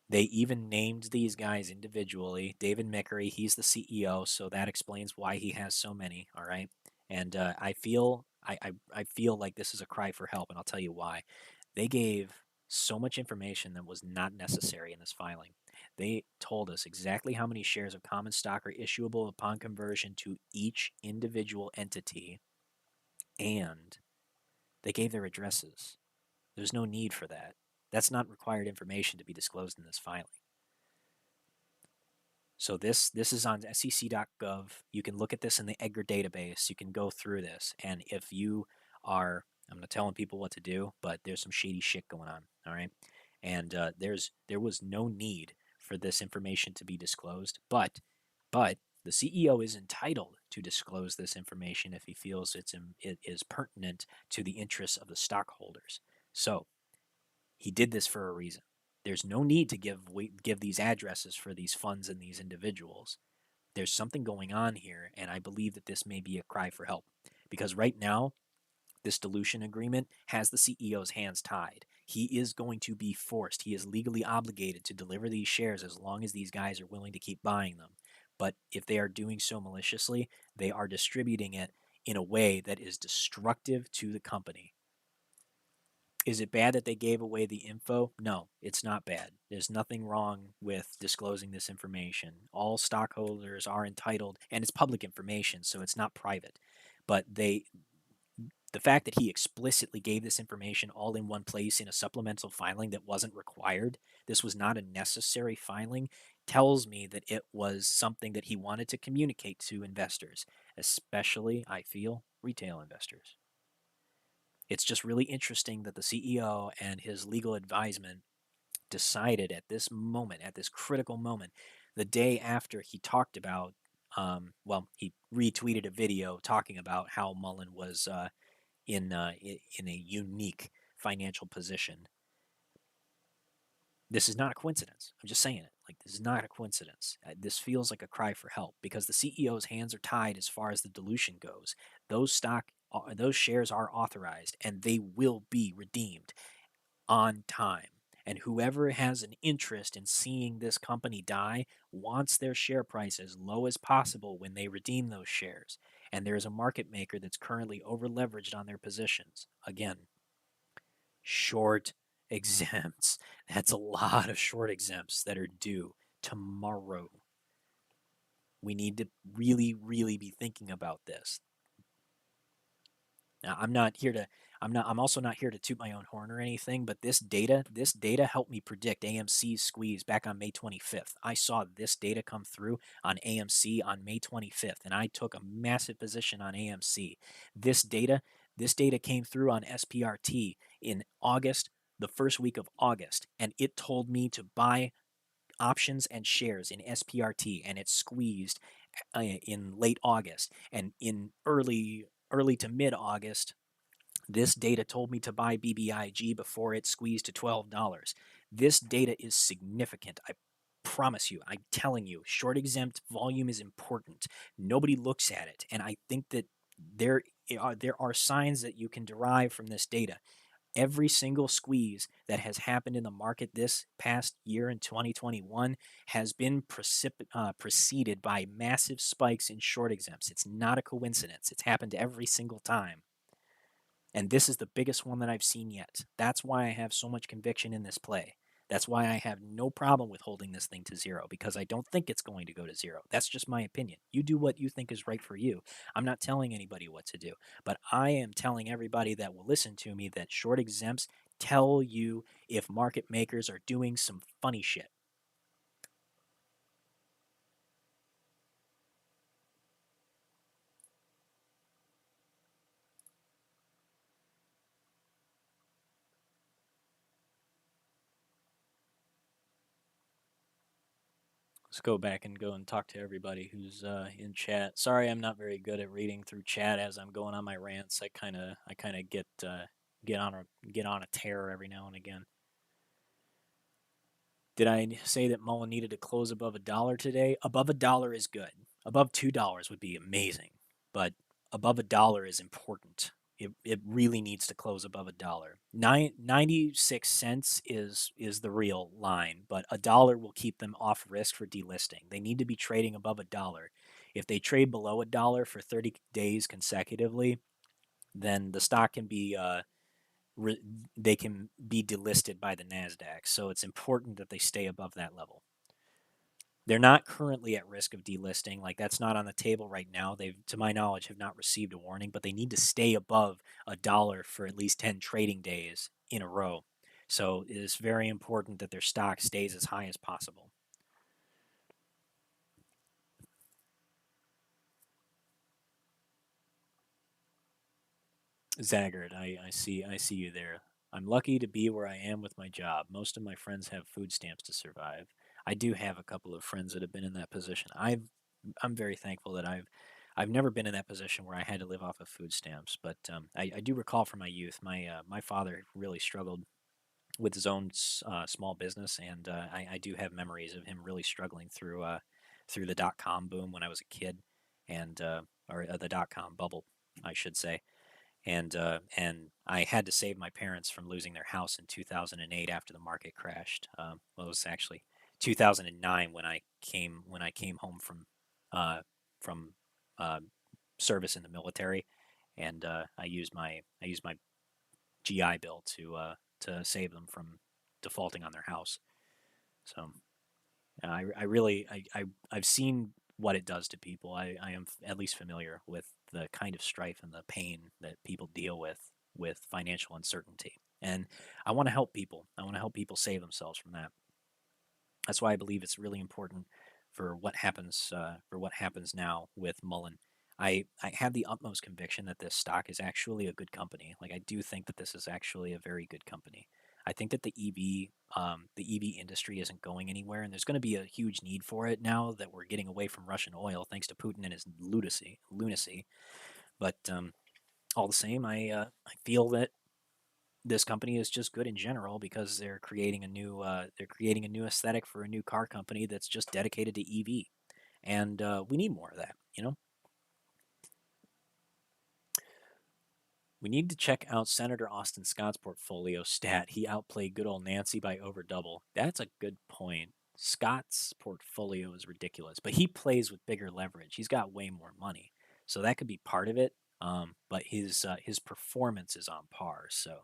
They even named these guys individually. David Mickery, he's the CEO, so that explains why he has so many. All right, and I feel like this is a cry for help, and I'll tell you why. They gave so much information that was not necessary in this filing. They told us exactly how many shares of common stock are issuable upon conversion to each individual entity, and They gave their addresses. There's no need for that. That's not required information to be disclosed in this filing. So this is on sec.gov. You can look at this in the Edgar database. You can go through this, and if you are, I'm not telling people what to do, but there's some shady shit going on. All right, and there was no need for this information to be disclosed, but the CEO is entitled to disclose this information if he feels it is pertinent to the interests of the stockholders. So he did this for a reason. There's no need to give these addresses for these funds and these individuals. There's something going on here, and I believe that this may be a cry for help. Because right now, this dilution agreement has the CEO's hands tied. He is going to be forced. He is legally obligated to deliver these shares as long as these guys are willing to keep buying them. But if they are doing so maliciously, they are distributing it in a way that is destructive to the company. Is it bad that they gave away the info? No, it's not bad. There's nothing wrong with disclosing this information. All stockholders are entitled, and it's public information, so it's not private. But the fact that he explicitly gave this information all in one place in a supplemental filing that wasn't required, this was not a necessary filing, tells me that it was something that he wanted to communicate to investors, especially, I feel, retail investors. It's just really interesting that the CEO and his legal advisement decided at this moment, at this critical moment, the day after he talked about, he retweeted a video talking about how Mullen was in a unique financial position. This is not a coincidence. I'm just saying it. Like, this is not a coincidence. This feels like a cry for help because the CEO's hands are tied as far as the dilution goes. Those shares are authorized and they will be redeemed on time. And whoever has an interest in seeing this company die wants their share price as low as possible when they redeem those shares. And there's a market maker that's currently over leveraged on their positions. Again, short exempts. That's a lot of short exempts that are due tomorrow. We need to really, really be thinking about this. Now, I'm also not here to toot my own horn or anything, but this data helped me predict AMC's squeeze back on May 25th. I saw this data come through on AMC on May 25th, and I took a massive position on AMC. This data, this data came through on SPRT in August, the first week of August, and it told me to buy options and shares in SPRT, and it squeezed in late August, and in early to mid August, this data told me to buy BBIG before it squeezed to $12. This data is significant. I promise you. I'm telling you, short exempt volume is important. Nobody looks at it, and I think that there are signs that you can derive from this data. Every single squeeze that has happened in the market this past year in 2021 has been preceded by massive spikes in short exempts. It's not a coincidence. It's happened every single time. And this is the biggest one that I've seen yet. That's why I have so much conviction in this play. That's why I have no problem with holding this thing to zero, because I don't think it's going to go to zero. That's just my opinion. You do what you think is right for you. I'm not telling anybody what to do, but I am telling everybody that will listen to me that short exempts tell you if market makers are doing some funny shit. Let's go back and go and talk to everybody who's in chat. Sorry, I'm not very good at reading through chat as I'm going on my rants. I kind of get on a tear every now and again. Did I say that Mullen needed to close above $1 today? Above $1 is good. Above $2 would be amazing, but above $1 is important. It really needs to close above $1. 96 cents is the real line, but $1 will keep them off risk for delisting. They need to be trading above $1. If they trade below $1 for 30 days consecutively, then the stock can be they can be delisted by the Nasdaq. So it's important that they stay above that level. They're not currently at risk of delisting. Like that's not on the table right now. They've, to my knowledge, have not received a warning, but they need to stay above $1 for at least 10 trading days in a row. So it is very important that their stock stays as high as possible. Zaggard, I see you there. I'm lucky to be where I am with my job. Most of my friends have food stamps to survive. I do have a couple of friends that have been in that position. I'm very thankful that I've never been in that position where I had to live off of food stamps. But I do recall from my youth, my father really struggled with his own small business, and I do have memories of him really struggling through the .com boom when I was a kid, and or the .com bubble, I should say, and I had to save my parents from losing their house in 2008 after the market crashed. Well, it was actually 2009 when I came home uh, from uh, service in the military, and I used my GI Bill to save them from defaulting on their house. So I really I've seen what it does to people. I am at least familiar with the kind of strife and the pain that people deal with financial uncertainty. And I want to help people. I want to help people save themselves from that. That's why I believe it's really important for what happens now with Mullen. I have the utmost conviction that this stock is actually a good company. Like I do think that this is actually a very good company. I think that the EV industry isn't going anywhere, and there's going to be a huge need for it now that we're getting away from Russian oil, thanks to Putin and his lunacy. But all the same, I feel that this company is just good in general because they're creating a new aesthetic for a new car company that's just dedicated to EV, and we need more of that. You know, we need to check out Senator Austin Scott's portfolio stat. He outplayed good old Nancy by over double. That's a good point. Scott's portfolio is ridiculous, but he plays with bigger leverage. He's got way more money, so that could be part of it. But his performance is on par. So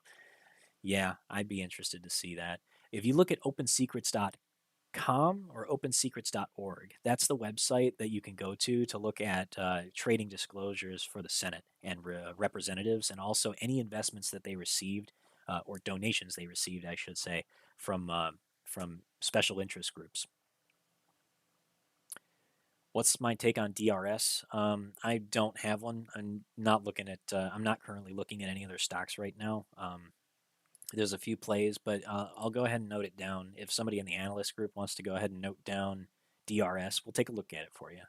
yeah, I'd be interested to see that. If you look at opensecrets.com or opensecrets.org, that's the website that you can go to look at trading disclosures for the Senate and representatives, and also any investments that they received or donations they received, I should say, from special interest groups. What's my take on DRS? I don't have one. I'm not looking at. I'm not currently looking at any other stocks right now. There's a few plays, but I'll go ahead and note it down. If somebody in the analyst group wants to go ahead and note down DRS, we'll take a look at it for you.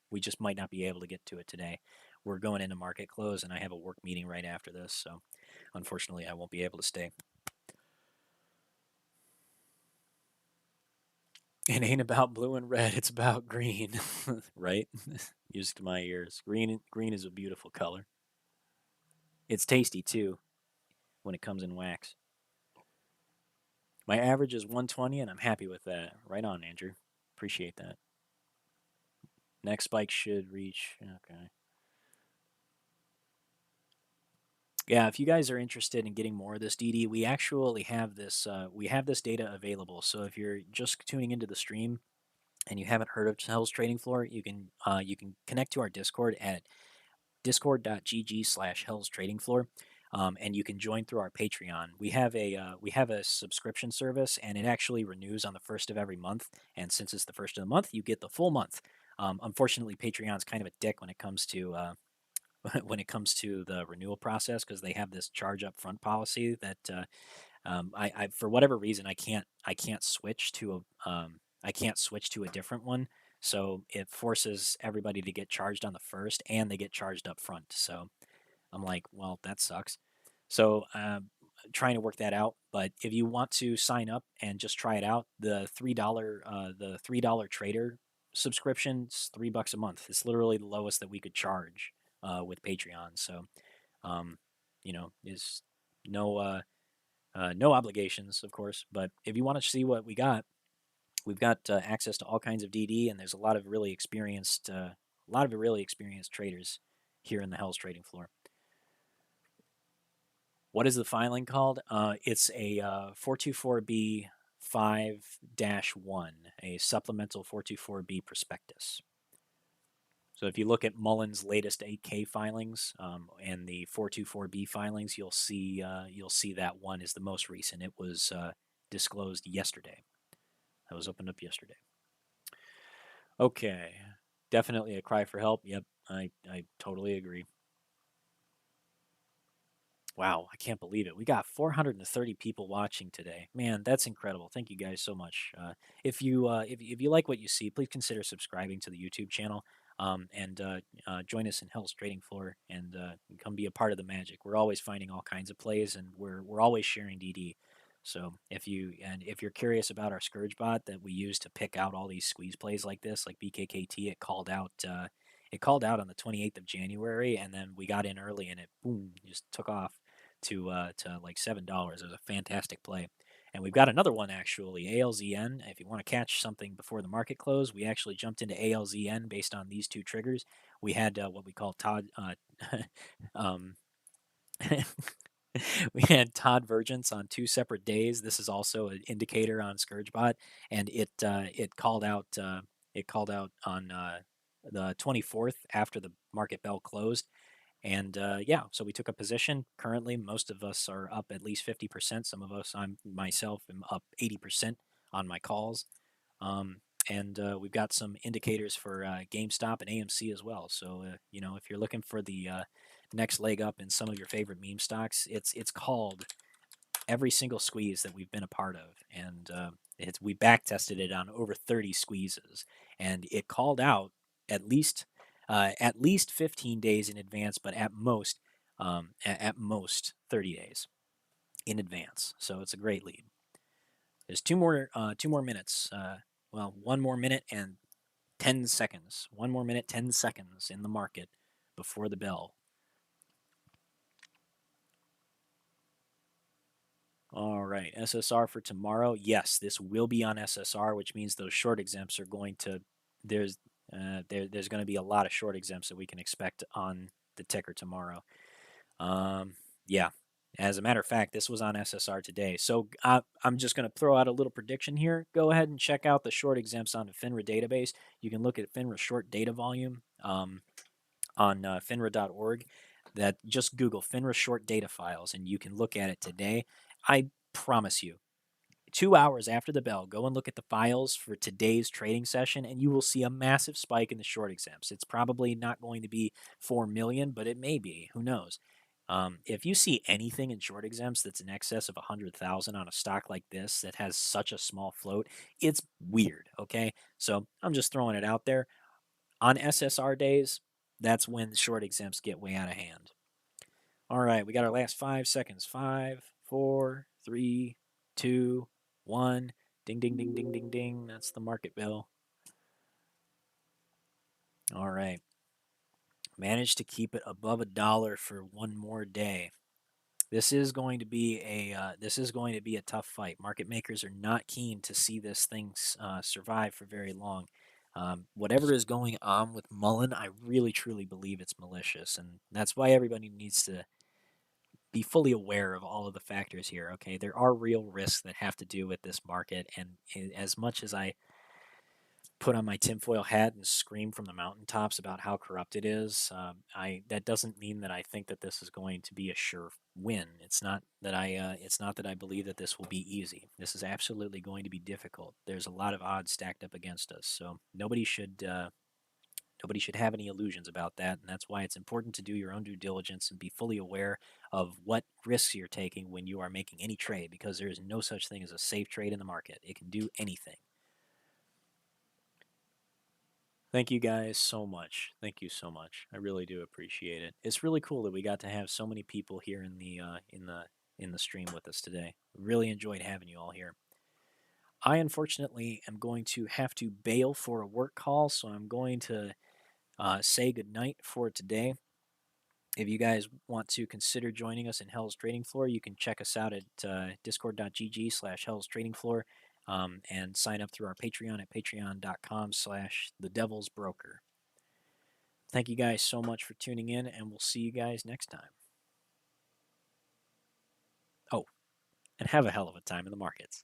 We just might not be able to get to it today. We're going into market close, and I have a work meeting right after this, so unfortunately, I won't be able to stay. It ain't about blue and red; it's about green, right? Used to my ears. Green is a beautiful color. It's tasty too when it comes in wax. My average is 120, and I'm happy with that. Right on, Andrew. Appreciate that. Next spike should reach. Okay. Yeah, if you guys are interested in getting more of this, DD, we actually have this. We have this data available. So if you're just tuning into the stream and you haven't heard of Hell's Trading Floor, you can connect to our Discord at discord.gg/Hell's Trading Floor. And you can join through our Patreon. We have a subscription service, and it actually renews on the first of every month. And since it's the first of the month, you get the full month. Unfortunately, Patreon's kind of a dick when it comes to when it comes to the renewal process because they have this charge up front policy that I for whatever reason I can't switch to a I can't switch to a different one. So it forces everybody to get charged on the first, and they get charged up front. So I'm like, well, that sucks. So trying to work that out. But if you want to sign up and just try it out, the $3 trader subscription's $3 a month. It's literally the lowest that we could charge with Patreon. So um, is no no obligations, of course. But if you want to see what we got, we've got access to all kinds of DD, and there's a lot of really experienced traders here in the Hell's Trading Floor. What is the filing called? It's a 424B 5-1, a supplemental 424B prospectus. So if you look at Mullen's latest 8K filings and the 424B filings, you'll see that one is the most recent. It was disclosed yesterday. That was opened up yesterday. Okay, definitely a cry for help. Yep, I totally agree. Wow, I can't believe it. We got 430 people watching today. Man, that's incredible. Thank you guys so much. If you like what you see, please consider subscribing to the YouTube channel and join us in Hell's Trading Floor and come be a part of the magic. We're always finding all kinds of plays and we're always sharing DD. So if you're curious about our Scourge bot that we use to pick out all these squeeze plays like this, like BKKT, it called out on the 28th of January, and then we got in early, and it boom just took off to like $7. It was a fantastic play. And we've got another one actually, ALZN. If you want to catch something before the market close, we actually jumped into ALZN based on these two triggers. We had what we call Todd. Um, we had Todd Vergence on 2 separate days. This is also an indicator on ScourgeBot, and it called out on the 24th after the market bell closed. And yeah, so we took a position. Currently, most of us are up at least 50%. Some of us, myself, am up 80% on my calls. And we've got some indicators for GameStop and AMC as well. So if you're looking for the next leg up in some of your favorite meme stocks, it's called every single squeeze that we've been a part of, and we back tested it on over 30 squeezes, and it called out at least 15 days in advance, but at most 30 days in advance. So it's a great lead. There's two more minutes. Well, 1 more minute and 10 seconds. 1 more minute, 10 seconds in the market before the bell. All right, SSR for tomorrow. Yes, this will be on SSR, which means those short exempts are going to there's going to be a lot of short exempts that we can expect on the ticker tomorrow. Yeah, as a matter of fact, this was on SSR today. So I'm just going to throw out a little prediction here. Go ahead and check out the short exempts on the FINRA database. You can look at FINRA short data volume on FINRA.org. That just Google FINRA short data files and you can look at it today. I promise you, 2 hours after the bell, go and look at the files for today's trading session, and you will see a massive spike in the short exempts. It's probably not going to be 4 million, but it may be. Who knows? If you see anything in short exempts that's in excess of 100,000 on a stock like this that has such a small float, it's weird. Okay, so I'm just throwing it out there. On SSR days, that's when the short exempts get way out of hand. All right, we got our last 5 seconds. 5, 4, 3, 2, 1. Ding, ding, ding, ding, ding, ding. That's the market bell. All right. Managed to keep it above $1 for one more day. This is going to be a tough fight. Market makers are not keen to see this thing survive for very long. Whatever is going on with Mullen, I really truly believe it's malicious, and that's why everybody needs to be fully aware of all of the factors here. Okay, there are real risks that have to do with this market, and as much as I put on my tinfoil hat and scream from the mountaintops about how corrupt it is, that doesn't mean that I think that this is going to be a sure win. It's not that I believe that this will be easy. This is absolutely going to be difficult. There's a lot of odds stacked up against us, so nobody should have any illusions about that, and that's why it's important to do your own due diligence and be fully aware of what risks you're taking when you are making any trade, because there is no such thing as a safe trade in the market. It can do anything. Thank you guys so much. Thank you so much. I really do appreciate it. It's really cool that we got to have so many people here in the stream with us today. Really enjoyed having you all here. I unfortunately am going to have to bail for a work call, so I'm going to say goodnight for today. If you guys want to consider joining us in Hell's Trading Floor, you can check us out at discord.gg/Hell's Trading Floor and sign up through our Patreon at patreon.com/thedevilsbroker. Thank you guys so much for tuning in, and we'll see you guys next time. Oh, and have a hell of a time in the markets.